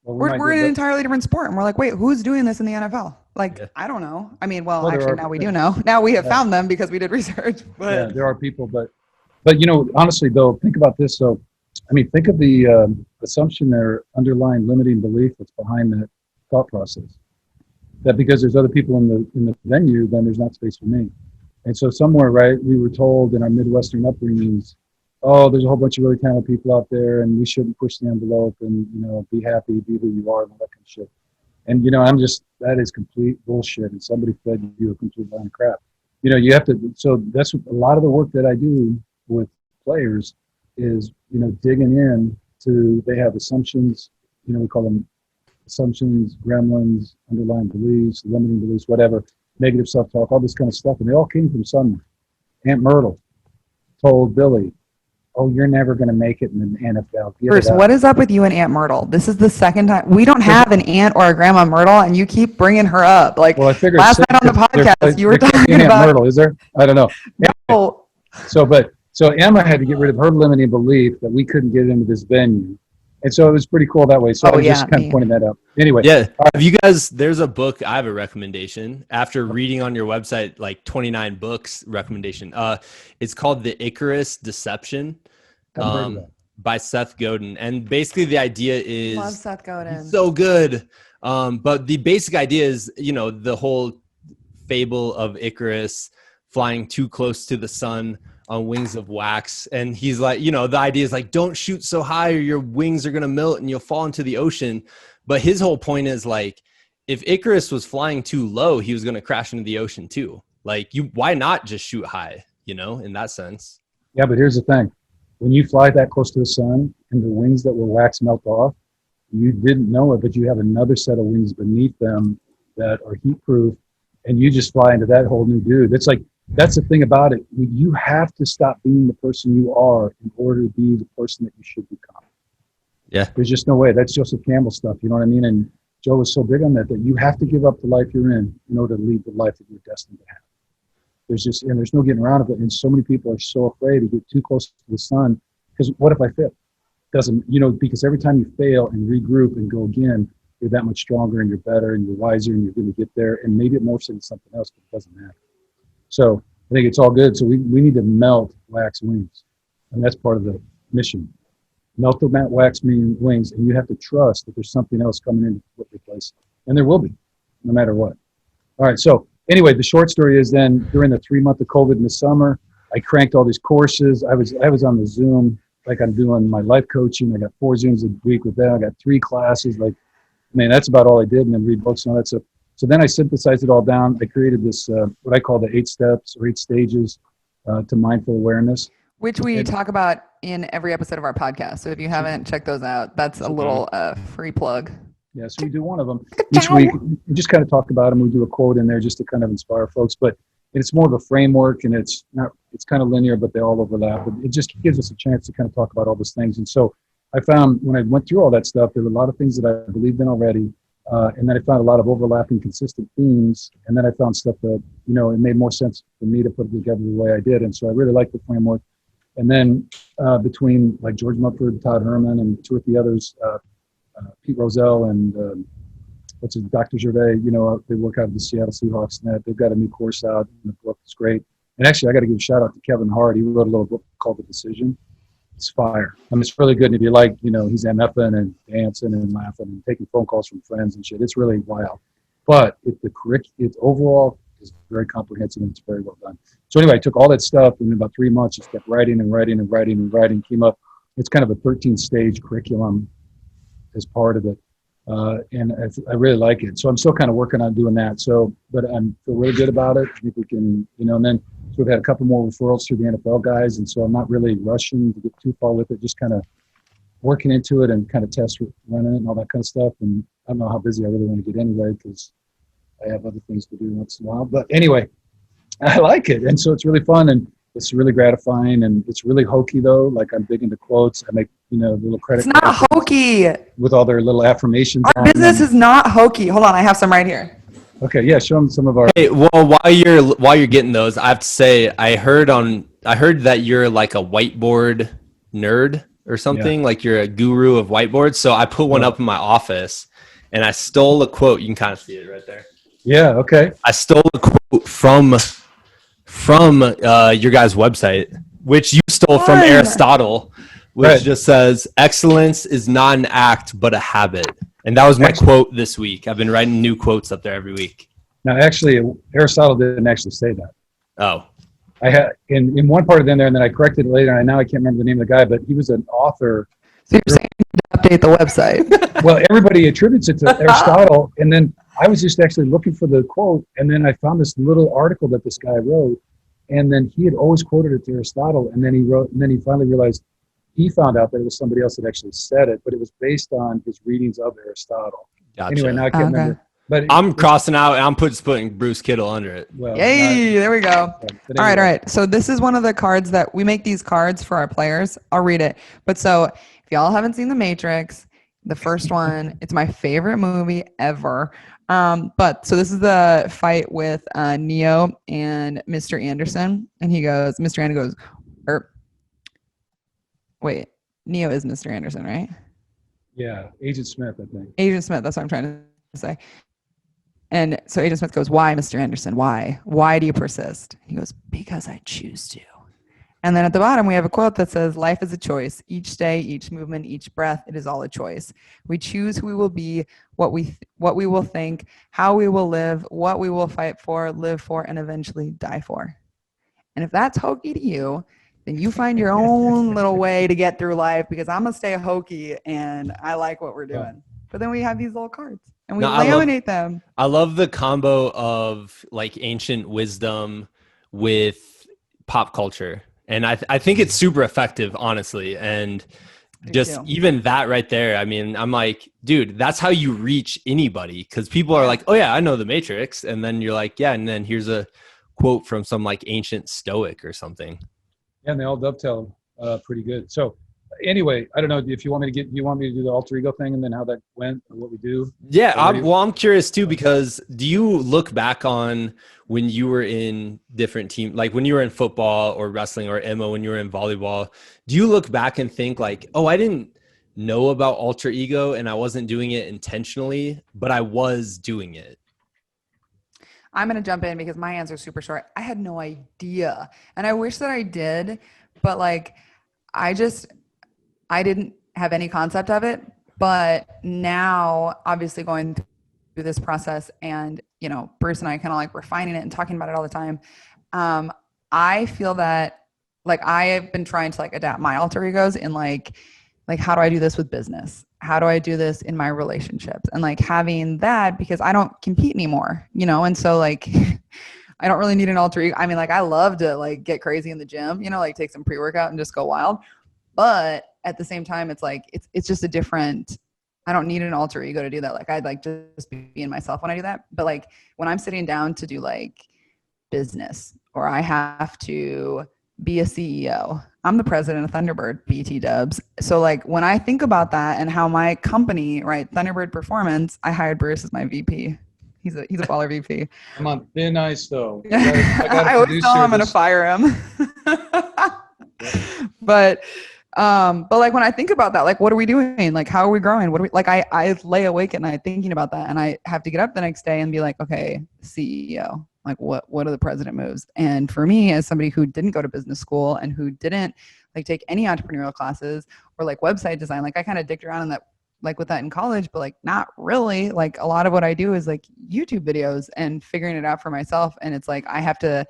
Well, we might We're do in an that. entirely different sport, and we're like, wait, who's doing this in the NFL? Like, Yeah. I don't know. I mean, well, Well, there actually, are- now we do know. Now we have Yeah. found them because we did research. But Yeah, there are people, but honestly, though, think about this. So, I mean, think of the assumption there, underlying limiting belief that's behind that thought process. That because there's other people in the venue, then there's not space for me. And so somewhere, right, we were told in our Midwestern upbringings, oh, there's a whole bunch of really talented people out there, and we shouldn't push the envelope, and be happy, be who you are, and all that kind of shit. And that is complete bullshit. And somebody fed you a complete line of crap. You have to. So that's a lot of the work that I do with players is digging in to, they have assumptions. We call them assumptions, gremlins, underlying beliefs, limiting beliefs, whatever, negative self-talk, all this kind of stuff, and they all came from somewhere. Aunt Myrtle told Billy, "Oh, you're never going to make it in the NFL." Bruce, what is up with you and Aunt Myrtle? This is the second time we don't have an aunt or a grandma Myrtle, and you keep bringing her up. Like, well, I figured last night on the podcast, you were talking Aunt about Myrtle. Is there? I don't know. no. So Emma had to get rid of her limiting belief that we couldn't get into this venue. And so it was pretty cool that way. So I was just kind of pointing that out. Anyway. Yeah. Have you guys, there's a book, I have a recommendation after reading on your website, like 29 books recommendation. It's called The Icarus Deception by Seth Godin. And basically the idea is Love Seth Godin. so good. But the basic idea is, the whole fable of Icarus flying too close to the sun on wings of wax. And he's like, the idea is like, don't shoot so high or your wings are going to melt and you'll fall into the ocean. But his whole point is like, if Icarus was flying too low, he was going to crash into the ocean too. Like why not just shoot high, in that sense? Yeah, but here's the thing. When you fly that close to the sun and the wings that were wax melt off, you didn't know it, but you have another set of wings beneath them that are heat proof, and you just fly into that whole new dude. That's the thing about it. You have to stop being the person you are in order to be the person that you should become. Yeah. There's just no way. That's Joseph Campbell stuff. You know what I mean? And Joe was so big on that you have to give up the life you're in order to lead the life that you're destined to have. There's no getting around it. And so many people are so afraid to get too close to the sun because what if I fail? Because every time you fail and regroup and go again, you're that much stronger and you're better and you're wiser and you're going to get there. And maybe it morphs into something else, but it doesn't matter. So I think it's all good. So we need to melt wax wings. And that's part of the mission. Melt the wax wings, and you have to trust that there's something else coming in to replace it. And there will be, no matter what. All right. So anyway, the short story is then during the 3 month of COVID in the summer, I cranked all these courses. I was on the Zoom, like I'm doing my life coaching. I got 4 Zooms a week with them. I got 3 classes. That's about all I did. And then read books and all that stuff. So then I synthesized it all down. I created this, what I call the 8 steps or 8 stages to mindful awareness. Which we talk about in every episode of our podcast. So if you haven't checked those out, that's a little free plug. Yeah, so we do one of them each week. We just kind of talk about them. We do a quote in there just to kind of inspire folks. But it's more of a framework, and it's kind of linear, but they all overlap. But it just gives us a chance to kind of talk about all those things. And so I found when I went through all that stuff, there were a lot of things that I believed in already. And then I found a lot of overlapping, consistent themes. And then I found stuff that, it made more sense for me to put it together the way I did. And so I really liked the framework. And then between like George Mumford, Todd Herman, and 2 or 3 others, Pete Rozelle and Dr. Gervais, they work out of the Seattle Seahawks net. They've got a new course out, and the book is great. And actually, I got to give a shout out to Kevin Hart. He wrote a little book called The Decision. It's fire. It's really good. And if you like, he's MFing and dancing and laughing and taking phone calls from friends and shit. It's really wild. But it's overall is very comprehensive and it's very well done. So anyway, I took all that stuff and in about 3 months, just kept writing and writing and writing and writing. Came up. It's kind of a 13-stage curriculum as part of it. And I really like it. So I'm still kind of working on doing that. So, but I feel really good about it. I think we can, and then so we've had a couple more referrals through the NFL guys. And so I'm not really rushing to get too far with it, just kind of working into it and kind of test running it and all that kind of stuff. And I don't know how busy I really want to get anyway, because I have other things to do once in a while. But anyway, I like it. And so it's really fun and it's really gratifying. And it's really hokey though. Like I'm big into quotes. I make, little credit. It's not hokey. With all their little affirmations. Our business is not hokey. Hold on. I have some right here. Okay. Yeah. Show them some of our. Hey, well, while you're getting those, I have to say, I heard that you're like a whiteboard nerd. or something, like you're a guru of whiteboards. So I put one up in my office, and I stole a quote. You can kind of see it right there. Yeah. Okay. I stole a quote from your guys' website, which you stole from Fun. Aristotle, which just says, excellence is not an act, but a habit. And that was my quote this week. I've been writing new quotes up there every week. Now, actually, Aristotle didn't actually say that. Oh. I had in one part of them there, and then I corrected it later. And now I can't remember the name of the guy, but he was an author. So you're saying to update the website? Well, everybody attributes it to Aristotle, and then I was just actually looking for the quote, and then I found this little article that this guy wrote, and then he had always quoted it to Aristotle, and then he finally realized he found out that it was somebody else that actually said it, but it was based on his readings of Aristotle. Gotcha. Anyway, now I can't remember. But I'm crossing out, and I'm putting Bruce Kittle under it. Well, Yay! There we go. Anyway. All right. So this is one of the cards that we make these cards for our players. I'll read it. But so if y'all haven't seen The Matrix, the first one, it's my favorite movie ever. But so this is the fight with Neo and Mr. Anderson, and Mr. Anderson goes, wait, Neo is Mr. Anderson, right? Yeah, Agent Smith, I think. Agent Smith. That's what I'm trying to say. And so Agent Smith goes, why, Mr. Anderson? Why? Why do you persist? He goes, because I choose to. And then at the bottom, we have a quote that says, life is a choice. Each day, each movement, each breath, it is all a choice. We choose who we will be, what we will think, how we will live, what we will fight for, live for, and eventually die for. And if that's hokey to you, then you find your own little way to get through life, because I'm going to stay hokey and I like what we're doing. But then we have these little cards and we laminate them. I love the combo of like ancient wisdom with pop culture. And I think it's super effective, honestly. And just even that right there, I mean, I'm like, dude, that's how you reach anybody. Because people are like, oh yeah, I know The Matrix. And then you're like, yeah. And then here's a quote from some like ancient stoic or something. Yeah, and they all dovetail pretty good. So anyway, I don't know if you want me to do the alter ego thing and then how that went or what we do? Yeah, I'm curious too, because do you look back on when you were in different teams, like when you were in football or wrestling, or Emma, when you were in volleyball, do you look back and think like, oh, I didn't know about alter ego and I wasn't doing it intentionally, but I was doing it? I'm going to jump in because my answer is super short. I had no idea. And I wish that I did, but like, I didn't have any concept of it. But now, obviously going through this process and, you know, Bruce and I kind of like refining it and talking about it all the time. I feel that like I have been trying to like adapt my alter egos in like how do I do this with business? How do I do this in my relationships? And like having that, because I don't compete anymore, you know? And so like, I don't really need an alter ego. I mean, like I love to like get crazy in the gym, you know, like take some pre-workout and just go wild. But at the same time, it's like, it's just a different, I don't need an alter ego to do that. Like I'd like just be being myself when I do that. But like when I'm sitting down to do like business, or I have to be a CEO, I'm the president of Thunderbird, BT dubs. So like when I think about that and how my company, right, Thunderbird Performance, I hired Bruce as my VP. He's a baller VP. I'm on thin ice though. I always tell him I'm going to fire him. But like when I think about that, like what are we doing? Like how are we growing? What are we like? I lay awake at night thinking about that, and I have to get up the next day and be like, okay, CEO, like what are the president moves? And for me, as somebody who didn't go to business school and who didn't like take any entrepreneurial classes or like website design, like I kind of dicked around in that, like with that in college, but like not really. Like a lot of what I do is like YouTube videos and figuring it out for myself. And it's like I have to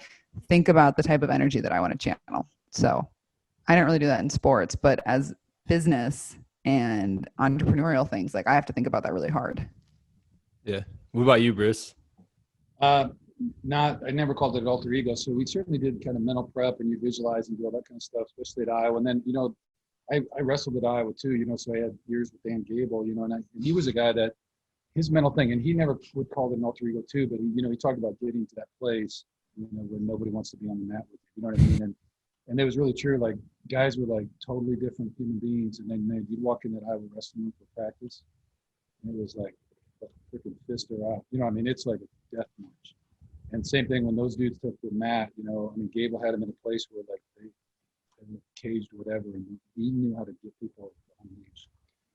think about the type of energy that I want to channel. So I didn't really do that in sports, but as business and entrepreneurial things, like I have to think about that really hard. Yeah. What about you, Bruce? I never called it alter ego. So we certainly did kind of mental prep and you visualize and do all that kind of stuff, especially at Iowa. And then, you know, I wrestled at Iowa too, you know, so I had years with Dan Gable, you know, and he was a guy that his mental thing, and he never would call it an alter ego too, but he, you know, he talked about getting to that place, you know, where nobody wants to be on the mat with you, you know what I mean? And it was really true. Like guys were like totally different human beings. And then you'd walk in that Iowa wrestling room for practice, and it was like a freaking fist her out. You know what I mean? It's like a death match. And same thing when those dudes took the mat, you know, I mean, Gable had him in a place where like and caged, whatever. And he knew how to get people on leash.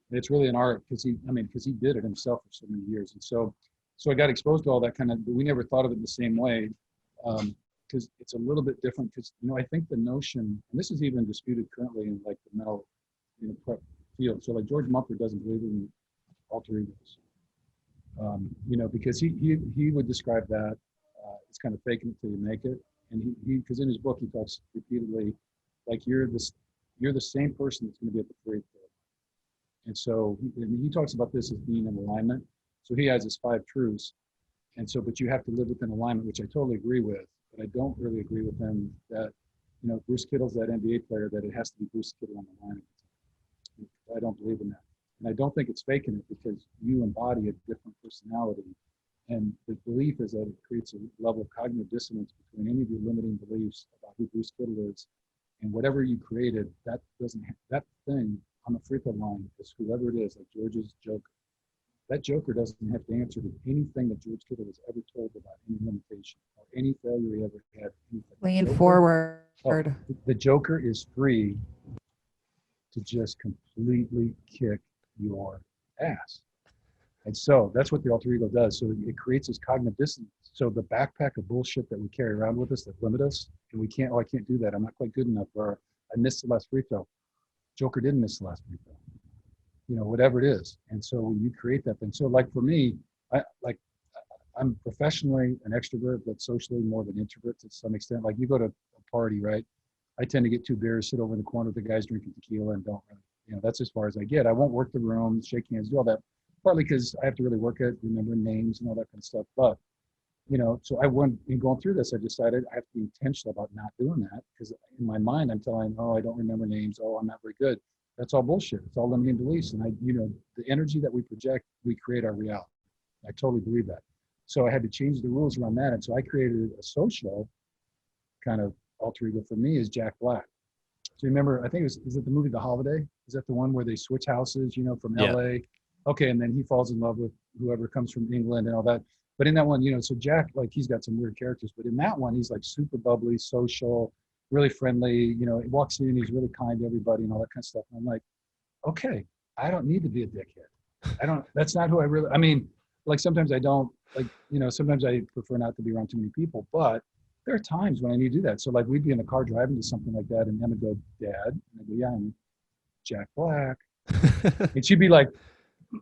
And it's really an art because he did it himself for so many years. And so I got exposed to all that kind of, but we never thought of it the same way. Because it's a little bit different. Because I think the notion, and this is even disputed currently in like the mental, prep field. So like George Mumford doesn't believe in alter egos. Because he would describe that as kind of faking it till you make it. And he because in his book he talks repeatedly, like you're the same person that's going to be at the free throw. And so he talks about this as being in alignment. So he has his 5 truths. And so, but you have to live within alignment, which I totally agree with. But I don't really agree with him that, Bruce Kittle's that NBA player, that it has to be Bruce Kittle on the line. I don't believe in that. And I don't think it's faking it because you embody a different personality. And the belief is that it creates a level of cognitive dissonance between any of your limiting beliefs about who Bruce Kittle is and whatever you created. That thing on the free throw line is whoever it is, like George's Joker. That Joker doesn't have to answer to anything that George Kittle has ever told about any limitation or any failure he ever had. Lean forward. The Joker is free to just completely kick your ass. And so that's what the alter ego does. So it creates this cognitive dissonance. So the backpack of bullshit that we carry around with us that limit us, and we can't, I can't do that. I'm not quite good enough, or I missed the last free throw. Joker didn't miss the last free throw. Whatever it is. And so when you create that thing, so like for me, I'm professionally an extrovert, but socially more of an introvert to some extent. Like you go to a party, right? I tend to get 2 beers, sit over in the corner with the guys drinking tequila and don't really, that's as far as I get. I won't work the room, shake hands, do all that. Partly because I have to really work at remembering names and all that kind of stuff. But, so I went in going through this, I decided I have to be intentional about not doing that because in my mind, I'm telling, I don't remember names. Oh, I'm not very good. That's all bullshit. It's all limiting beliefs. And the energy that we project, we create our reality. I totally believe that. So I had to change the rules around that. And so I created a social kind of alter ego for me is Jack Black. So remember, I think is it the movie The Holiday? Is that the one where they switch houses, from LA? Okay. And then he falls in love with whoever comes from England and all that. But in that one, so Jack, like he's got some weird characters, but in that one, he's like super bubbly, social, really friendly, he walks in, he's really kind to everybody and all that kind of stuff. And I'm like, okay, I don't need to be a dickhead. That's not who I really, like sometimes I don't, like, sometimes I prefer not to be around too many people, but there are times when I need to do that. So like we'd be in the car driving to something like that and Emma would go, Dad, and I'd go, yeah, I'm Jack Black. And she'd be like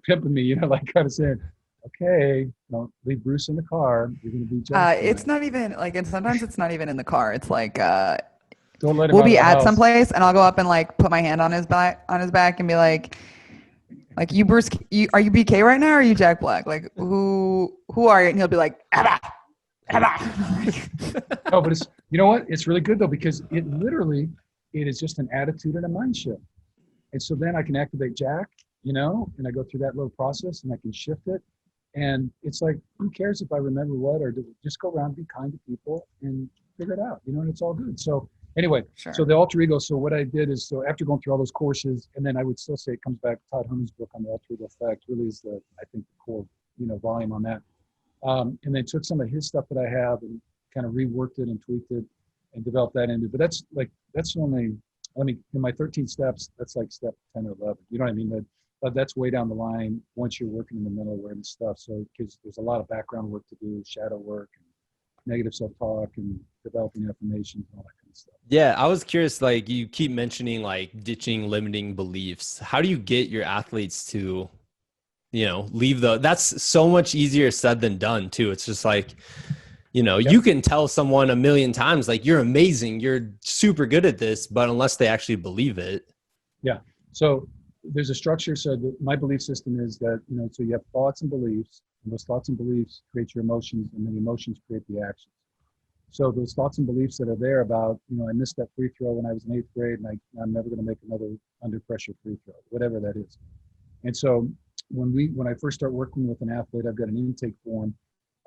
pimping me, like kind of saying, okay, don't leave Bruce in the car. You're going to be Jack. It's not even like, and sometimes it's not even in the car. It's like, don't let him we'll out be of the at house. some place and I'll go up and like put my hand on his back and be like you Bruce, are you BK right now or are you Jack Black? Like who are you? And he'll be like, Emma. No, but it's, you know what? It's really good though, because it is just an attitude and a mind shift. And so then I can activate Jack, and I go through that little process and I can shift it. And it's like, who cares if I remember what, or just go around, be kind to people and figure it out, and it's all good. So anyway, Sure. So the alter ego. So what I did is, so after going through all those courses, and then I would still say it comes back to Todd Herman's book on the alter ego effect, really is I think the core, volume on that. And then took some of his stuff that I have and kind of reworked it and tweaked it and developed that into, but that's only, in my 13 steps, that's like step 10 or 11, you know what I mean? But that's way down the line once you're working in the mental awareness stuff. So because there's a lot of background work to do, shadow work, and negative self-talk, and developing affirmations and all that kind of stuff. Yeah, I was curious, like you keep mentioning like ditching limiting beliefs. How do you get your athletes to, leave that's so much easier said than done too. It's just like, you can tell someone a million times, like, you're amazing, you're super good at this, but unless they actually believe it. Yeah. So there's a structure. So my belief system is that, so you have thoughts and beliefs, and those thoughts and beliefs create your emotions, and then emotions create the actions. So those thoughts and beliefs that are there about, I missed that free throw when I was in 8th grade, and I'm never going to make another under pressure free throw, whatever that is. And so when I first start working with an athlete, I've got an intake form,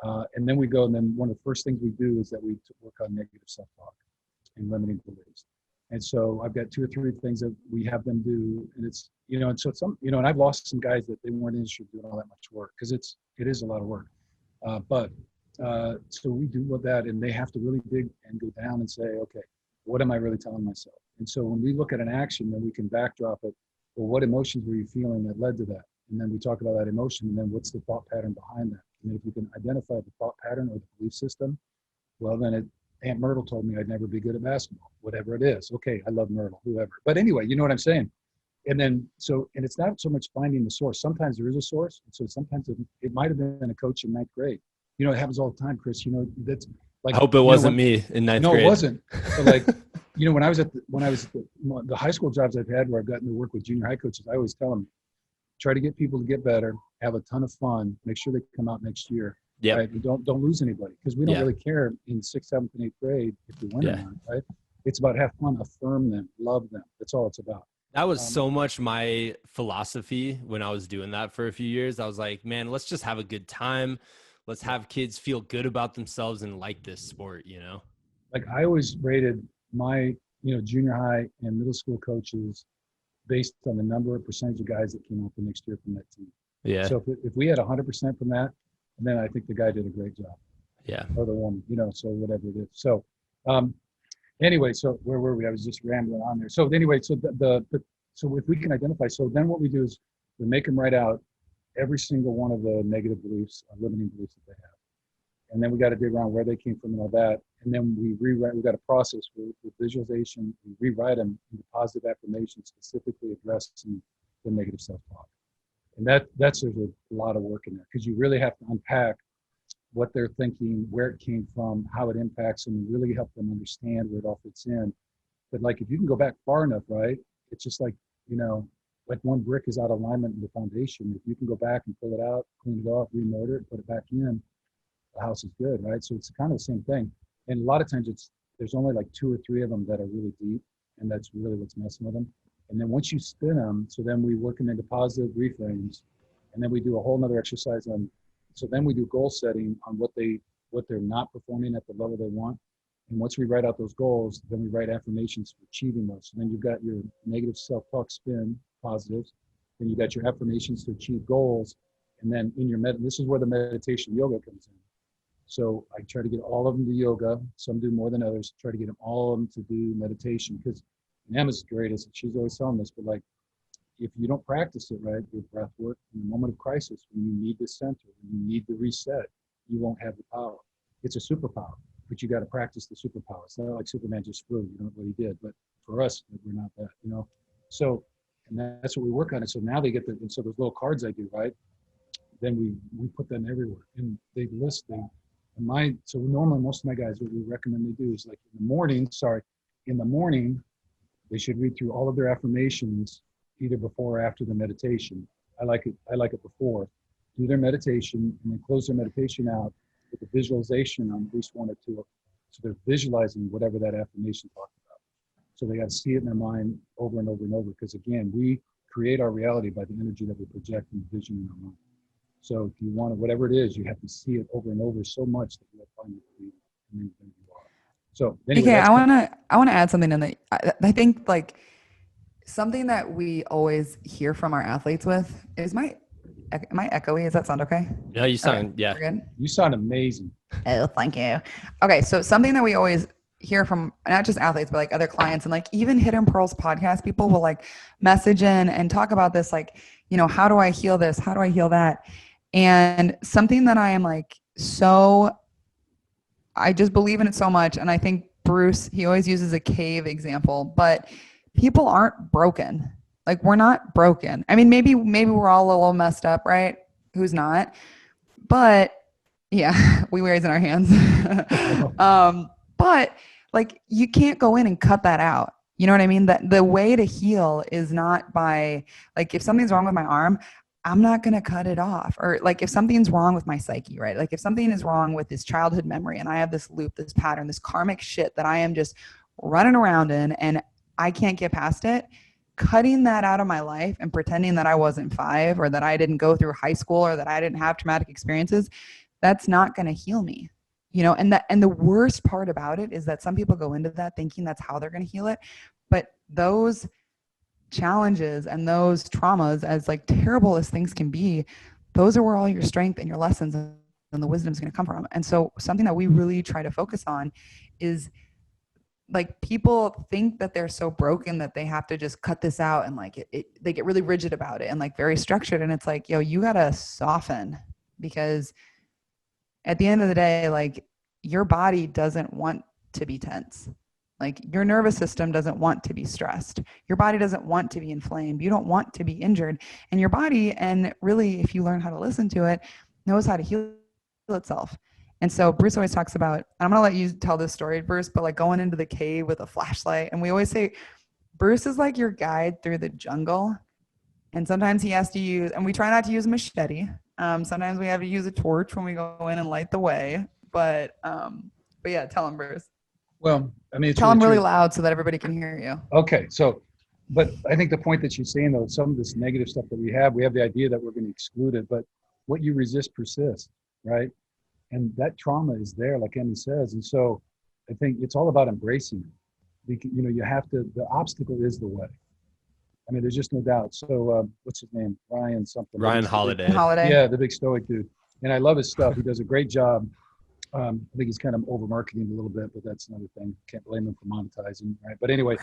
and then we go, and then one of the first things we do is that we work on negative self-talk and limiting beliefs. And so I've got 2 or 3 things that we have them do, and it's, and so some, and I've lost some guys that they weren't interested in doing all that much work, because it is a lot of work. So we do with that, and they have to really dig and go down and say, okay, what am I really telling myself? And so when we look at an action, then we can backdrop it. Well, what emotions were you feeling that led to that? And then we talk about that emotion, and then what's the thought pattern behind that? And if you can identify the thought pattern or the belief system, well, then Aunt Myrtle told me I'd never be good at basketball, whatever it is. Okay, I love Myrtle, whoever. But anyway, you know what I'm saying? And then, and it's not so much finding the source. Sometimes there is a source. And so sometimes it might have been a coach in ninth grade. You know, it happens all the time, Chris. You know, that's like. I hope it wasn't me in ninth grade. No, it wasn't. But like, you know, when I was at the high school jobs I've had where I've gotten to work with junior high coaches, I always tell them, try to get people to get better, have a ton of fun, make sure they come out next year. Yeah. Right? Don't lose anybody, because we don't really care in 6th, 7th, and 8th grade if we win or not, right? It's about have fun, affirm them, love them. That's all it's about. That was so much my philosophy when I was doing that for a few years. I was like, man, let's just have a good time. Let's have kids feel good about themselves and like this sport, you know? Like I always rated my, junior high and middle school coaches based on the number of percentage of guys that came out the next year from that team. Yeah. So if we had 100% from that, then I think the guy did a great job. Yeah. Or the woman, so whatever it is. So, anyway, so where were we? I was just rambling on there. So anyway, so so if we can identify, so then what we do is we make them write out every single one of the negative beliefs, limiting beliefs that they have. And then we got to dig around where they came from and all that. And then we rewrite, we got a process with visualization, we rewrite them into positive affirmations, specifically addressing the negative self-talk. And there's a lot of work in there, because you really have to unpack what they're thinking, where it came from, how it impacts them, and really help them understand where it all fits in. But like, if you can go back far enough, right, it's just like, like one brick is out of alignment in the foundation. If you can go back and pull it out, clean it off, remortar it, put it back in, the house is good, right? So it's kind of the same thing. And a lot of times there's only like 2 or 3 of them that are really deep, and that's really what's messing with them. And then once you spin them, so then we work them into positive reframes, and then we do a whole nother exercise on, so then we do goal setting on what they're not performing at the level they want. And once we write out those goals, then we write affirmations for achieving those. So then you've got your negative self-talk spin, positives, then you got your affirmations to achieve goals. And then in your this is where the meditation yoga comes in. So I try to get all of them to yoga. Some do more than others. Try to get all of them to do meditation, because Emma's greatest, and she's always telling this, but like, if you don't practice it right, your breath work, in the moment of crisis, when you need the center, when you need the reset, you won't have the power. It's a superpower, but you got to practice the superpower. It's not like Superman just flew, what he did, but for us, we're not that, So, and that's what we work on. And so now they get and so those little cards I do, right? Then we put them everywhere, and they list them. And so normally most of my guys, what we recommend they do is like in the morning, they should read through all of their affirmations, either before or after the meditation. I like it before. Do their meditation, and then close their meditation out with a visualization on at least 1 or 2 of them. So they're visualizing whatever that affirmation talks about. So they got to see it in their mind over and over and over, because again, we create our reality by the energy that we project and the vision in our mind. So if you want it, whatever it is, you have to see it over and over so much that you'll find it and then you are. So anyway, okay, I want to add something in that. I think like something that we always hear from our athletes with is am I echoey? Does that sound okay? No, you sound, okay, yeah. We're good? You sound amazing. Oh, thank you. Okay, so something that we always hear from not just athletes, but like other clients, and like even Hidden Pearls podcast people will like message in and talk about this, like, how do I heal this? How do I heal that? And something that I am like, I just believe in it so much. And I think Bruce, he always uses a cave example, but people aren't broken. Like, we're not broken. I mean, maybe we're all a little messed up, right? Who's not? But yeah, we raise in our hands. But like, you can't go in and cut that out. You know what I mean? That the way to heal is not by like, if something's wrong with my arm, I'm not going to cut it off. Or like, if something's wrong with my psyche, right? Like if something is wrong with this childhood memory and I have this loop, this pattern, this karmic shit that I am just running around in and I can't get past it, cutting that out of my life and pretending that I wasn't 5 or that I didn't go through high school or that I didn't have traumatic experiences, that's not going to heal me. And the worst part about it is that some people go into that thinking that's how they're going to heal it. But those challenges and those traumas, as like terrible as things can be, those are where all your strength and your lessons and the wisdom is going to come from. And so something that we really try to focus on is like people think that they're so broken that they have to just cut this out, and like they get really rigid about it and like very structured. And it's like, yo, you gotta soften, because at the end of the day, like your body doesn't want to be tense. Like your nervous system doesn't want to be stressed. Your body doesn't want to be inflamed. You don't want to be injured. And your body, and really, if you learn how to listen to it, knows how to heal itself. And so Bruce always talks about, I'm going to let you tell this story, Bruce, but like going into the cave with a flashlight. And we always say, Bruce is like your guide through the jungle. And sometimes he has to use, and we try not to use a machete. Sometimes we have to use a torch when we go in and light the way. But yeah, tell him, Bruce. Well, I mean, it's tell him really true. loud so that everybody can hear you. Okay, so, but I think the point that she's saying, though, some of this negative stuff that we have the idea that we're going to exclude it, but what you resist persists, right? And that trauma is there, like Emmy says. And so I think it's all about embracing it. You know, you have to, the obstacle is the way. I mean, there's just no doubt. So what's his name? Ryan something. Ryan Holiday. Yeah, the big stoic dude. And I love his stuff. He does a great job. I think he's kind of over marketing a little bit, but that's another thing. Can't blame him for monetizing, right? But anyway,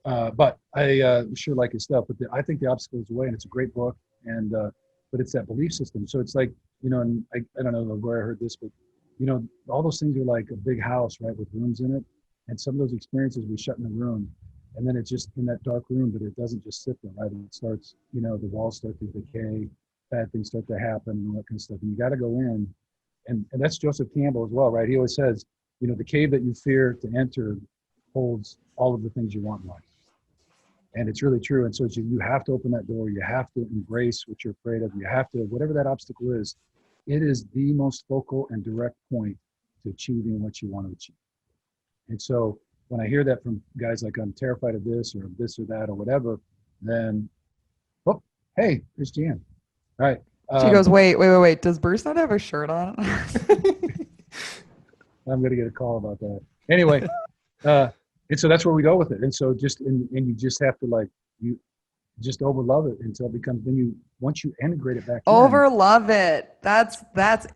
but I sure like his stuff. But I think the obstacle is the way, and it's a great book. And but it's that belief system. So it's like, you know, and I don't know where I heard this, but you know, all those things are like a big house, right, with rooms in it. And some of those experiences we shut in a room, and then it's just in that dark room, but it doesn't just sit there, right? It starts, you know, the walls start to decay, bad things start to happen, and all that kind of stuff. And you got to go in. And that's Joseph Campbell as well, right? He always says, you know, the cave that you fear to enter holds all of the things you want in life. And it's really true. And so you have to open that door. You have to embrace what you're afraid of. You have to, whatever that obstacle is, it is the most focal and direct point to achieving what you want to achieve. And so when I hear that from guys like, I'm terrified of this or that or whatever, then, oh, hey, there's Jan. All right. She goes, wait. Does Bruce not have a shirt on? I'm going to get a call about that. Anyway, and so that's where we go with it. And so and you just have to like, you just overlove it until it becomes, once you integrate it back in. Overlove it. That's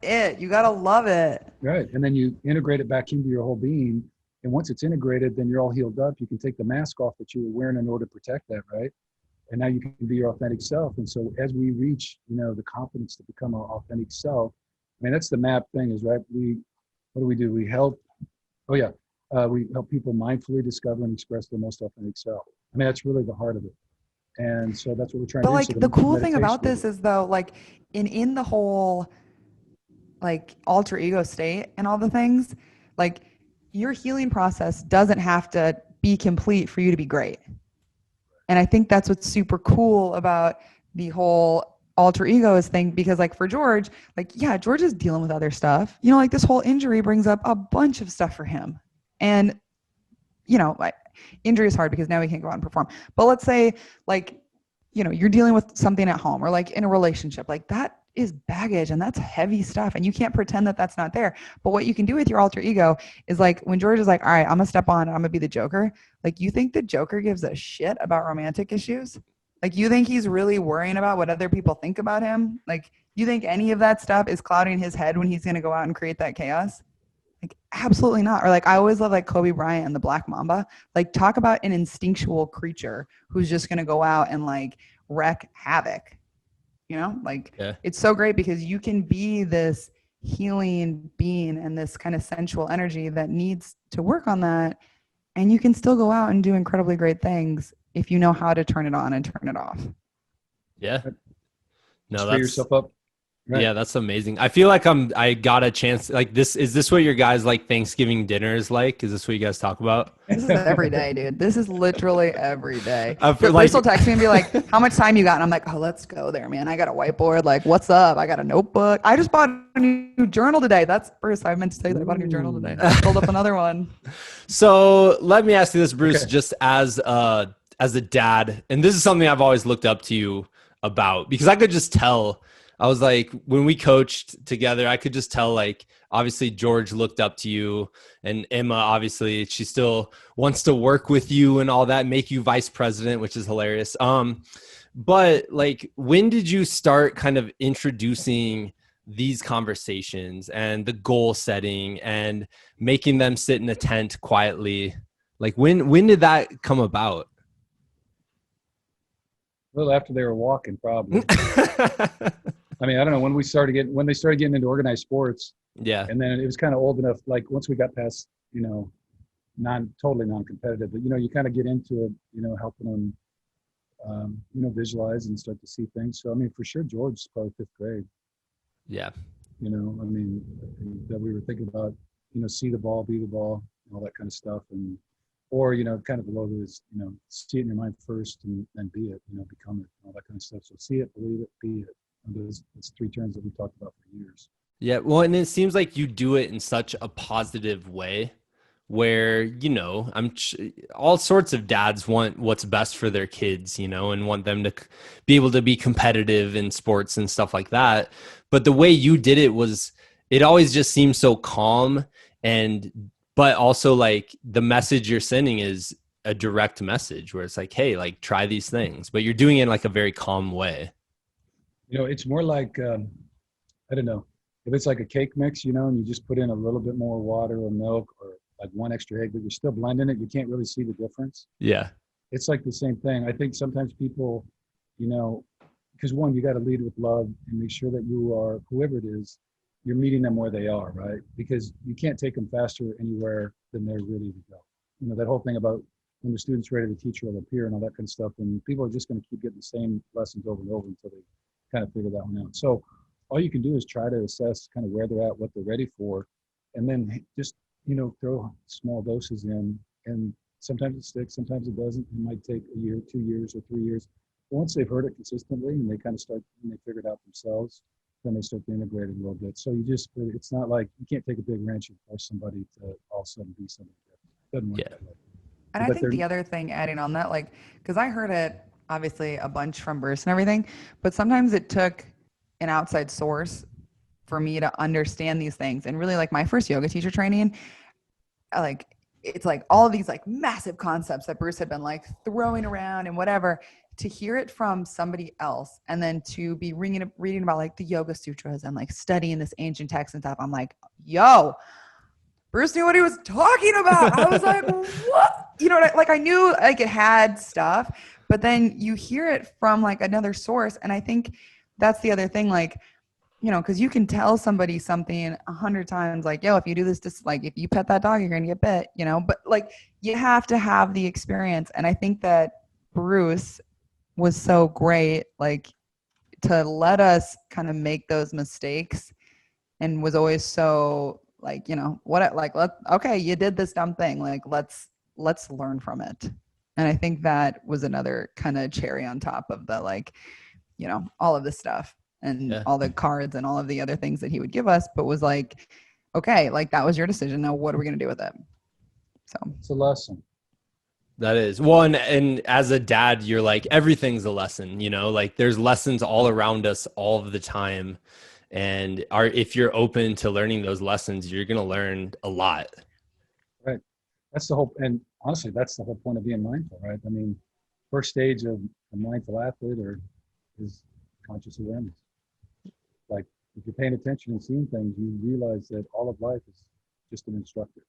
it. You got to love it. Right. And then you integrate it back into your whole being. And once it's integrated, then you're all healed up. You can take the mask off that you were wearing in order to protect that, right? And now you can be your authentic self. And so as we reach, you know, the confidence to become our authentic self, I mean, that's the MAP thing is, right? What do? We help people mindfully discover and express their most authentic self. I mean, that's really the heart of it. And so that's what we're trying to do. But like the cool thing about this is though, like in the whole like alter ego state and all the things, like your healing process doesn't have to be complete for you to be great. And I think that's what's super cool about the whole alter egos thing, because like for George, like, yeah, George is dealing with other stuff, you know, like this whole injury brings up a bunch of stuff for him. And, you know, like injury is hard because now he can't go out and perform. But let's say like, you know, you're dealing with something at home or like in a relationship, like that is baggage and that's heavy stuff. And you can't pretend that that's not there. But what you can do with your alter ego is like when George is like, all right, I'm gonna step on, I'm gonna be the Joker. Like, you think the Joker gives a shit about romantic issues? Like, you think he's really worrying about what other people think about him? Like, you think any of that stuff is clouding his head when he's gonna go out and create that chaos? Like, absolutely not. Or like, I always love like Kobe Bryant and the Black Mamba. Like, talk about an instinctual creature who's just gonna go out and like wreak havoc. You know, like It's so great because you can be this healing being and this kind of sensual energy that needs to work on that. And you can still go out and do incredibly great things if you know how to turn it on and turn it off. Yeah. No, free yourself up. Right. Yeah, that's amazing. I feel like I got a chance like this. Is this what your guys like Thanksgiving dinner is like? Is this what you guys talk about? This is every day, dude. This is literally every day. Bruce will text me and be like, how much time you got? And I'm like, oh, let's go there, man. I got a whiteboard. Like, what's up? I got a notebook. I just bought a new journal today. That's Bruce. I meant to say that I bought a new journal today. I pulled up another one. So let me ask you this, Bruce, just as a dad, and this is something I've always looked up to you about, because I could just tell. I was like, when we coached together, I could just tell, like, obviously George looked up to you, and Emma, obviously she still wants to work with you and all that, make you vice president, which is hilarious. But like, when did you start kind of introducing these conversations and the goal setting and making them sit in a tent quietly? Like when did that come about? A little after they were walking, probably. I mean, I don't know when they started getting into organized sports, Yeah. and then it was kind of old enough. Like once we got past, totally non-competitive, but you kind of get into it, helping them, visualize and start to see things. So I mean, for sure, George is probably 5th grade. Yeah. I mean, that we were thinking about, see the ball, be the ball, and all that kind of stuff, or kind of the logo is, see it in your mind first and then be it, become it, all that kind of stuff. So see it, believe it, be it. And those 3 terms that we talked about for years. Yeah. Well, and it seems like you do it in such a positive way where, all sorts of dads want what's best for their kids, and want them to be able to be competitive in sports and stuff like that. But the way you did it always just seems so calm, but also like the message you're sending is a direct message where it's like, hey, like try these things, but you're doing it in like a very calm way. It's more like, I don't know, if it's like a cake mix, and you just put in a little bit more water or milk or like 1 extra egg, but you're still blending it, you can't really see the difference. Yeah. It's like the same thing. I think sometimes people, because one, you got to lead with love and make sure that you are, whoever it is, you're meeting them where they are, right? Because you can't take them faster anywhere than they're ready to go. That whole thing about when the student's ready, the teacher will appear and all that kind of stuff. And people are just going to keep getting the same lessons over and over until they kind of figure that one out. So all you can do is try to assess kind of where they're at, what they're ready for, and then just, throw small doses in. And sometimes it sticks, sometimes it doesn't. It might take a year, 2 years, or 3 years. But once they've heard it consistently and they kind of start, and they figure it out themselves, then they start to integrate it a little bit. So it's not like you can't take a big wrench and force somebody to all of a sudden be something different. It doesn't work that way. And I think the other thing adding on that, like, because I heard it obviously a bunch from Bruce and everything, but sometimes it took an outside source for me to understand these things. And really, like my first yoga teacher training, like it's like all of these like massive concepts that Bruce had been like throwing around and whatever, to hear it from somebody else and then to be reading about like the Yoga Sutras and like studying this ancient text and stuff. I'm like, yo, Bruce knew what he was talking about. I was like, what? I knew like it had stuff, but then you hear it from like another source. And I think that's the other thing, like, because you can tell somebody something 100 times, like, yo, if you do this, just like, if you pet that dog, you're going to get bit, but like, you have to have the experience. And I think that Bruce was so great, like, to let us kind of make those mistakes, and was always so like, okay, you did this dumb thing. Like, let's learn from it. And I think that was another kind of cherry on top of the, like, all of this stuff and all the cards and all of the other things that he would give us, but was like, okay, like that was your decision. Now what are we going to do with it? So it's a lesson. That is one. And as a dad, you're like, everything's a lesson, like there's lessons all around us all of the time. And if you're open to learning those lessons, you're going to learn a lot. Right. That's the whole, and honestly, that's the whole point of being mindful, right? I mean, first stage of a mindful athlete is conscious awareness. Like if you're paying attention and seeing things, you realize that all of life is just an instructor.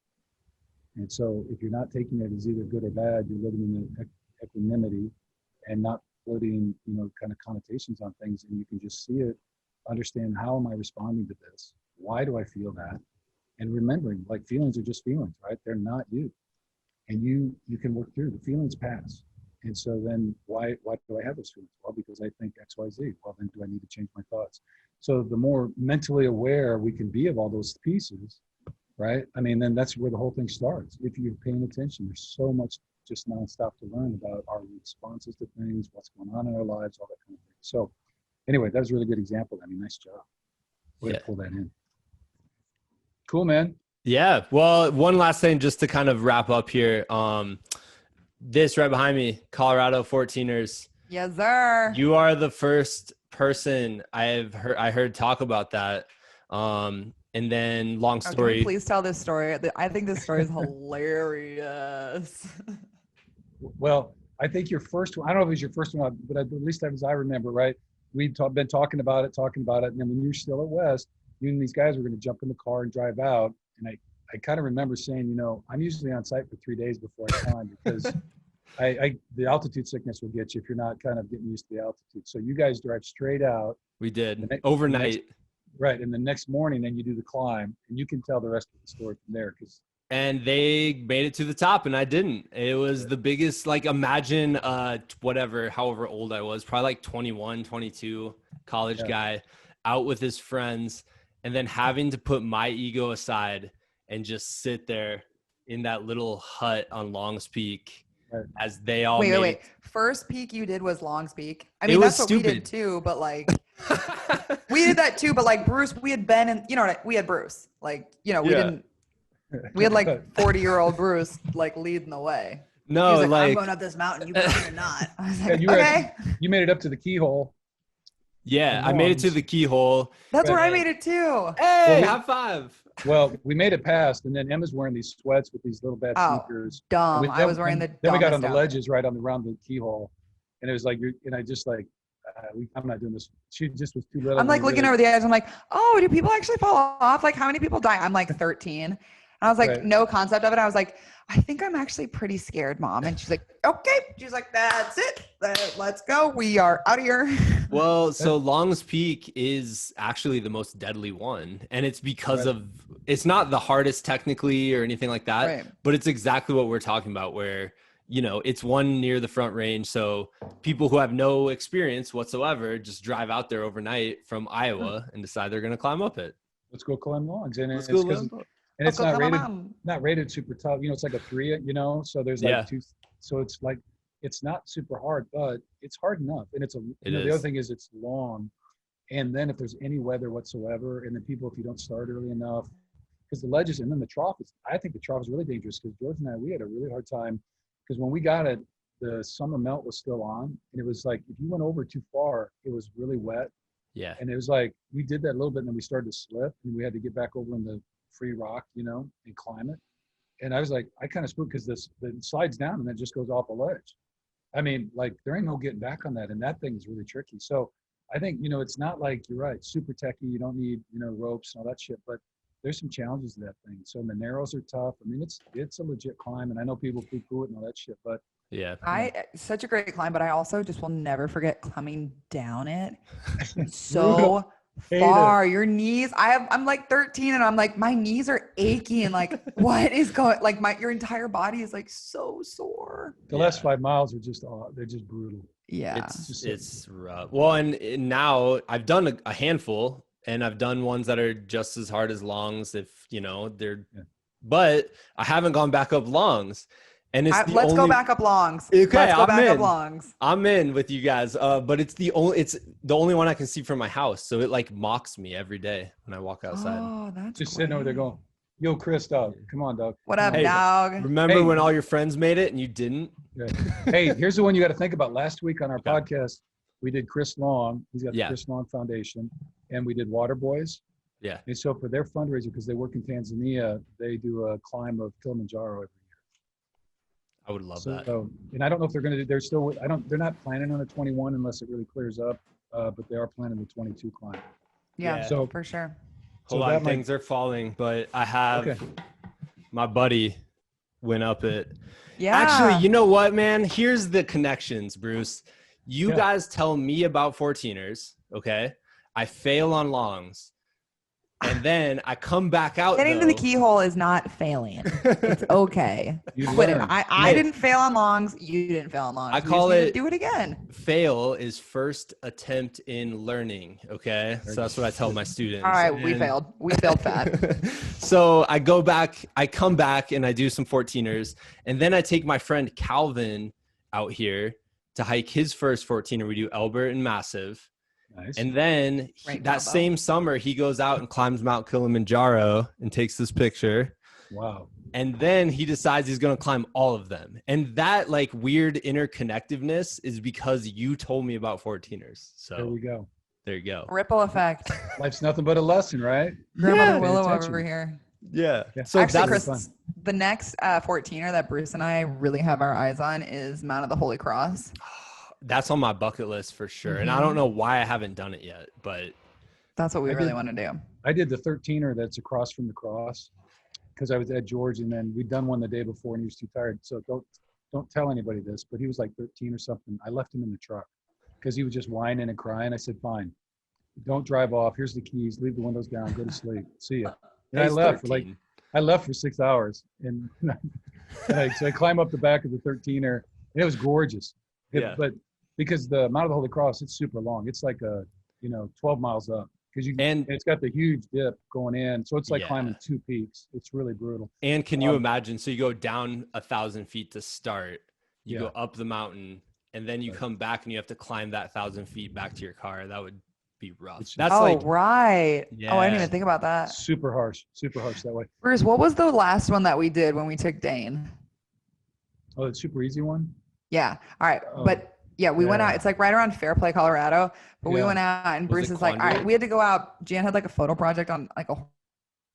And so if you're not taking it as either good or bad, you're living in equanimity and not putting, kind of connotations on things, and you can just see it, understand how am I responding to this? Why do I feel that? And remembering, like, feelings are just feelings, right? They're not you. And you can work through the feelings pass. And so then why do I have those feelings? Well, because I think X, Y, Z. Well, then do I need to change my thoughts? So the more mentally aware we can be of all those pieces, right? I mean, then that's where the whole thing starts. If you're paying attention, there's so much just nonstop to learn about our responses to things, what's going on in our lives, all that kind of thing. So anyway, that was a really good example. I mean, nice job. Way to pull that in. Cool, man. Yeah. Well, one last thing just to kind of wrap up here. This right behind me, Colorado 14ers. Yes, sir. You are the first person I heard talk about that. And then long story. Please tell this story. I think this story is hilarious. Well, I think your first one, I don't know if it was your first one, but at least as I remember, right? we'd been talking about it. And then when you were still at West, you and these guys were going to jump in the car and drive out. And I kind of remember saying, you know, I'm usually on site for 3 days before I climb because the altitude sickness will get you if you're not kind of getting used to the altitude. So you guys drive straight out. We did overnight. Right. And the next morning, then you do the climb, and you can tell the rest of the story from there. And they made it to the top and I didn't. It was the biggest, like, imagine however old I was, probably like 21, 22, college guy out with his friends, and then having to put my ego aside and just sit there in that little hut on Long's Peak as they all wait. First peak you did was Long's Peak. I mean, that's what we did too, but like we did that too, but like Bruce, we had been in, you know, we had Bruce, like, you know, we had like 40-year-old Bruce like leading the way. No, I'm going up this mountain. You better not. I was like, you made it up to the keyhole. Yeah, I made it to the keyhole. That's where I made it too. Hey, high five. Well, we made it past, and then Emma's wearing these sweats with these little bad sneakers. Dumb. I was wearing the Then we got on the ledges right around the keyhole, and it was like, and I just like, I'm not doing this. She just was too little. I'm like looking over the edge. I'm like, oh, do people actually fall off? Like, how many people die? I'm like 13. And I was like, no concept of it. I was like, I think I'm actually pretty scared, Mom. And she's like, okay. She's like, that's it. Let's go. We are out of here. Well, so Long's Peak is actually the most deadly one. And it's because it's not the hardest technically or anything like that, but it's exactly what we're talking about where, you know, it's one near the Front Range. So people who have no experience whatsoever just drive out there overnight from Iowa and decide they're going to climb up it. Let's go climb Longs. And And it's not rated super tough. You know, it's like a 3, you know, so there's like 2. So it's like, it's not super hard, but it's hard enough. And the other thing is it's long. And then if there's any weather whatsoever, and then people, if you don't start early enough, because the ledges, and then the trough I think the trough is really dangerous because George and I, we had a really hard time because when we got it, the summer melt was still on. And it was like, if you went over too far, it was really wet. Yeah. And it was like, we did that a little bit and then we started to slip and we had to get back over in the free rock, you know, and climb it. And I was like, I kind of spooked because it slides down and then just goes off a ledge. I mean, like there ain't no getting back on that. And that thing is really tricky. So I think, you know, it's not like, you're right, super techy. You don't need, you know, ropes and all that shit, but there's some challenges to that thing. So the narrows are tough. I mean, it's a legit climb and I know people poo-poo it and all that shit, but such a great climb, but I also just will never forget climbing down it. So far, your knees. I'm like 13, and I'm like, my knees are achy, and like, what is going? Like your entire body is like so sore. The last 5 miles are they're just brutal. Yeah, it's rough. Well, and now I've done a handful, and I've done ones that are just as hard as Longs, if you know they're. Yeah. But I haven't gone back up Longs. And let's go back up Longs. Okay, let's go back up Longs. I'm in with you guys. But it's the only one I can see from my house. So it like mocks me every day when I walk outside. Oh, that's just sitting over there going, yo, Chris, dog. Come on, dog. What up, dog? Remember when all your friends made it and you didn't? Yeah. Hey, here's the one you got to think about. Last week on our podcast, we did Chris Long. He's got the Chris Long Foundation. And we did Water Boys. Yeah. And so for their fundraiser, because they work in Tanzania, they do a climb of Kilimanjaro every year. I would love that. And I don't know if they're going to do, they're not planning on a 21 unless it really clears up, but they are planning the 22 climb. Yeah, so for sure. Hold on, things are falling, but I have my buddy went up it. Yeah. Actually, you know what, man? Here's the connections, Bruce. You guys tell me about 14ers, okay? I fail on Longs. And then I come back out. Getting to the keyhole is not failing. It's okay. Quit it. I didn't fail on Longs. You didn't fail on Longs. I call it do it again. Fail is first attempt in learning. Okay. So that's what I tell my students. All right. We failed. We failed bad. So I come back and I do some 14ers. And then I take my friend Calvin out here to hike his first 14er. We do Elbert and Massive. Nice. And then that same summer, he goes out and climbs Mount Kilimanjaro and takes this picture. Wow. And then he decides he's going to climb all of them. And that like weird interconnectedness is because you told me about 14ers. So there we go. There you go. Ripple effect. Life's nothing but a lesson, right? Grandmother Willow over here. Yeah. So actually, Chris, the next 14er that Bruce and I really have our eyes on is Mount of the Holy Cross. that's on my bucket list for sure. And I don't know why I haven't done it yet, but That's what we I really did- want to do. I did the 13er that's across from the cross because I was at George, and then we'd done one the day before and he was too tired. So don't tell anybody this, but he was like 13 or something. I left him in the truck because he was just whining and crying. I said, fine, don't drive off. Here's the keys. Leave the windows down. Go to sleep. See ya. And I He's left 13. I left for 6 hours, and so I climb up the back of the 13er, and it was gorgeous. Yeah. But because the Mount of the Holy Cross, it's super long. It's like 12 miles up because And- it's got the huge dip going in, so it's like Yeah. climbing 2 peaks. It's really brutal. And can you imagine? So you go down 1,000 feet to start, you Yeah. go up the mountain, and then you come back and you have to climb that 1,000 feet back to your car. That would be rough. It's- That's Oh, like, right. Oh, I didn't Yeah. even think about that. Super harsh that way. Bruce, what was the last one that we did when we took Dane? Oh, the super easy one. Yeah. All right. Oh, But yeah, we went yeah. out. It's like right around Fairplay, Colorado. But we Yeah. went out and Was Bruce it is like, all Quandary? right, we had to go out. Jan had like a photo project on like a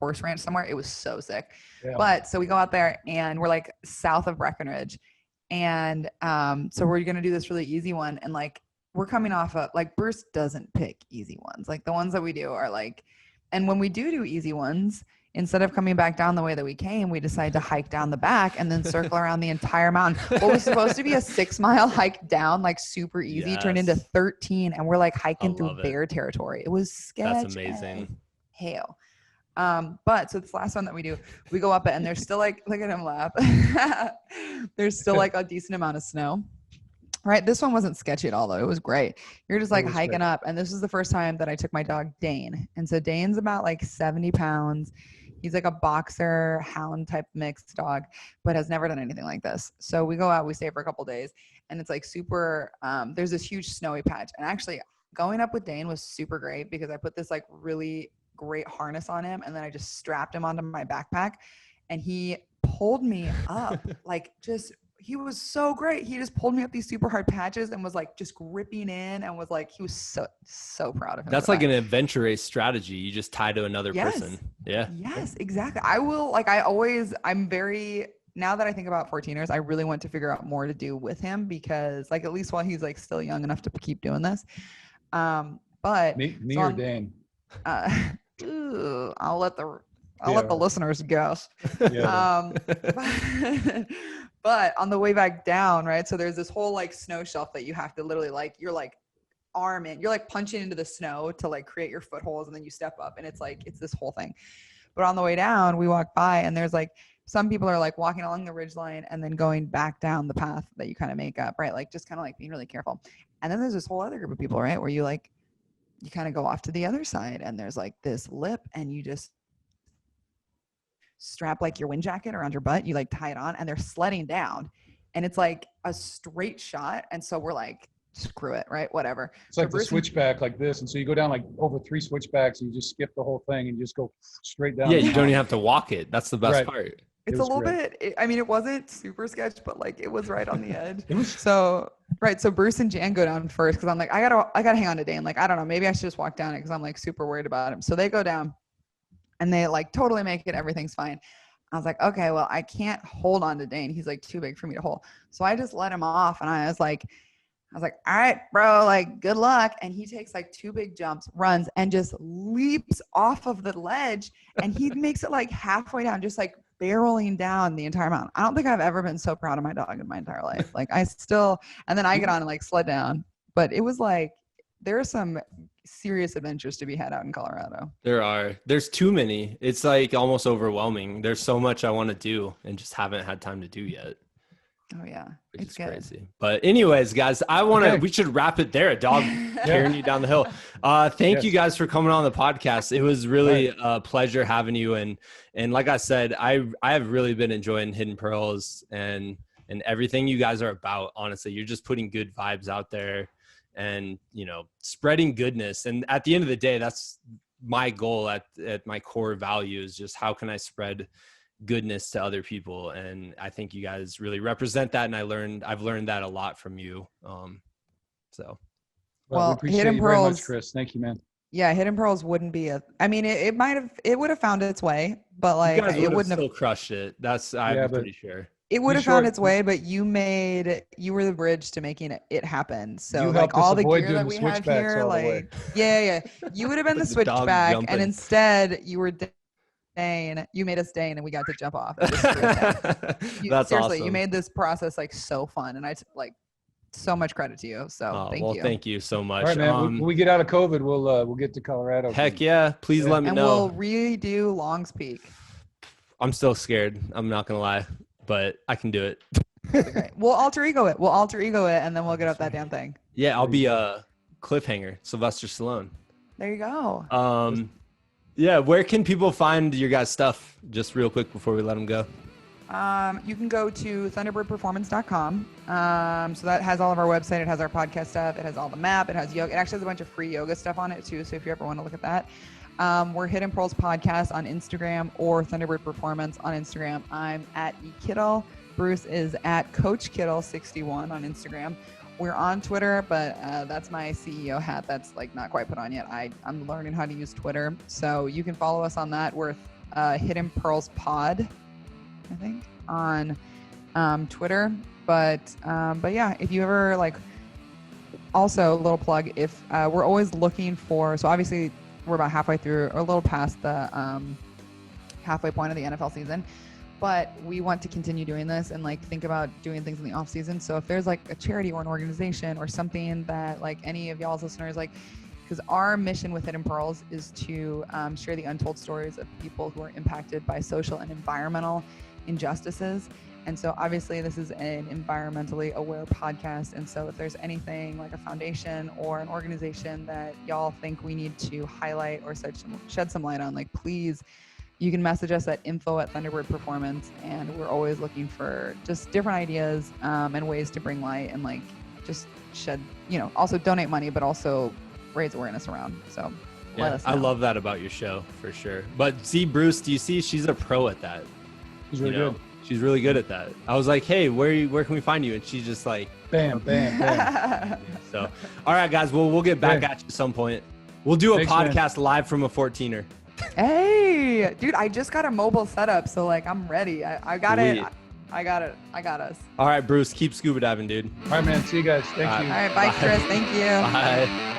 horse ranch somewhere. It was so sick. Yeah. But so we go out there and we're like south of Breckenridge. And so we're going to do this really easy one. And like, we're coming off of like Bruce doesn't pick easy ones. Like the ones that we do are like, and when we do easy ones, instead of coming back down the way that we came, we decide to hike down the back and then circle around the entire mountain. What was supposed to be a 6-mile hike down, like super easy, turned into Yes. 13. And we're like hiking through love it. bear territory. It was sketchy. that's amazing. Hell. But so this last one that we do, we go up it and there's still like, look at him laugh. There's still like a decent amount of snow. Right. This one wasn't sketchy at all, though. It was great. You're just like was hiking great. up. And this is the first time that I took my dog, Dane. And so Dane's about like 70 pounds. He's like a boxer hound type mixed dog, but has never done anything like this. So we go out, we stay for a couple days, and it's like super, there's this huge snowy patch. And actually going up with Dane was super great because I put this like really great harness on him. And then I just strapped him onto my backpack and he pulled me up like just he was so great. He just pulled me up these super hard patches and was like just gripping in and was like, he was so proud of him. That's for like that. an adventure race strategy. You just tie to another Yes. person. Yeah. Yes, exactly. I'm very, now that I think about 14ers, I really want to figure out more to do with him because like, at least while he's like still young enough to keep doing this. But Me so or I'm- Dane. I'll let the listeners guess. Yeah. But on the way back down, right? So there's this whole like snow shelf that you have to literally like, you're like you're like punching into the snow to like create your footholds and then you step up and it's like, it's this whole thing. But on the way down, we walk by and there's like, some people are like walking along the ridgeline and then going back down the path that you kind of make up, right? Like just kind of like being really careful. And then there's this whole other group of people, right? Where you kind of go off to the other side and there's like this lip and you just strap like your wind jacket around your butt, you like tie it on and they're sledding down and it's like a straight shot. And so we're like, screw it, right? Whatever. It's like So the Bruce- switchback like this. And so you go down like over 3 switchbacks and you just skip the whole thing and you just go straight down. Yeah. the You don't even mountain. have to walk it. That's the best Right. part. It's a was little great. bit, I mean, it wasn't super sketch, but like it was right on the edge. It was So, right. So Bruce and Jan go down first because I'm like, I gotta hang on to Dane. Like, I don't know, maybe I should just walk down it because I'm like super worried about him. So they go down and they like totally make it. Everything's fine. I was like, okay, well, I can't hold on to Dane. He's like too big for me to hold. So I just let him off and I was like, all right, bro, like good luck. And he takes like 2 big jumps, runs and just leaps off of the ledge. And he makes it like halfway down, just like barreling down the entire mountain. I don't think I've ever been so proud of my dog in my entire life. Like and then I get on and like sled down, but it was like, there are some serious adventures to be had out in Colorado. There's too many. It's like almost overwhelming. There's so much I want to do and just haven't had time to do yet. Oh yeah. Which It's is good. crazy. But anyways, guys, we should wrap it there. A dog carrying you down the hill. Thank you guys for coming on the podcast. It was really a pleasure having you. And like I said, I have really been enjoying Hidden Pearls and everything you guys are about. Honestly, you're just putting good vibes out there and, spreading goodness. And at the end of the day, that's my goal at my core value is just how can I spread goodness to other people, and I think you guys really represent that, and I've learned that a lot from you. So Well, we appreciate Hidden you very Pearls- much, Chris. Thank you, man. Yeah, Hidden Pearls wouldn't be it would have found its way, but you like guys it would have wouldn't have. still crushed it. I'm Yeah, pretty sure. It would Be have found sure- its way, but you were the bridge to making it happen. So You like helped us all the avoid gear doing that the we have switchbacks here, all the way. like yeah, you would have been the With the dog switchback, and jumping. instead you were Dane. You made us Dane, and we got to jump off. It was great. That's Seriously, awesome. you made this process like so fun, and I like so much credit to you. So thank you. Thank you so much. All right, man. When we get out of COVID, we'll get to Colorado. Heck yeah. Please let me And know. we'll redo Long's Peak. I'm still scared. I'm not going to lie, but I can do it. Great. We'll alter ego it. And then we'll get up that damn thing. Yeah, I'll be a cliffhanger, Sylvester Stallone. There you go. Yeah, where can people find your guys' stuff? Just real quick before we let them go. You can go to thunderbirdperformance.com. So that has all of our website. It has our podcast stuff. It has all the map. It has yoga. It actually has a bunch of free yoga stuff on it too. So if you ever want to look at that, we're Hidden Pearls Podcast on Instagram or Thunderbird Performance on Instagram. I'm at eKittle. Bruce is at Coach Kittle 61 on Instagram. We're on Twitter, but that's my CEO hat. That's like not quite put on yet. I'm learning how to use Twitter. So you can follow us on that. We're Hidden Pearls Pod, I think, on Twitter. But yeah, if you ever like, also a little plug, if we're always looking for, so obviously we're about halfway through or a little past the halfway point of the NFL season, but we want to continue doing this and like think about doing things in the off season. So if there's like a charity or an organization or something that like any of y'all's listeners like, because our mission with Hidden Pearls is to share the untold stories of people who are impacted by social and environmental injustices. And so obviously this is an environmentally aware podcast. And so if there's anything like a foundation or an organization that y'all think we need to highlight or shed some light on, like please, you can message us at info@Thunderbird Performance. And we're always looking for just different ideas and ways to bring light and like just shed, also donate money, but also raise awareness around. So let us know. I love that about your show for sure. But see, Bruce, do you see she's a pro at that? He's really good. She's really good at that. I was like, hey, where can we find you? And she's just like, bam, bam, bam. So, all right, guys, we'll get back at you at some point. We'll do a Thanks, podcast live from a 14er. Hey, dude, I just got a mobile setup, so like I'm ready. I got Sweet. it. I got it. I got us. All right, Bruce, keep scuba diving, dude. All right, man. See you guys. Thank you. All right, bye, Chris. Thank you. Bye.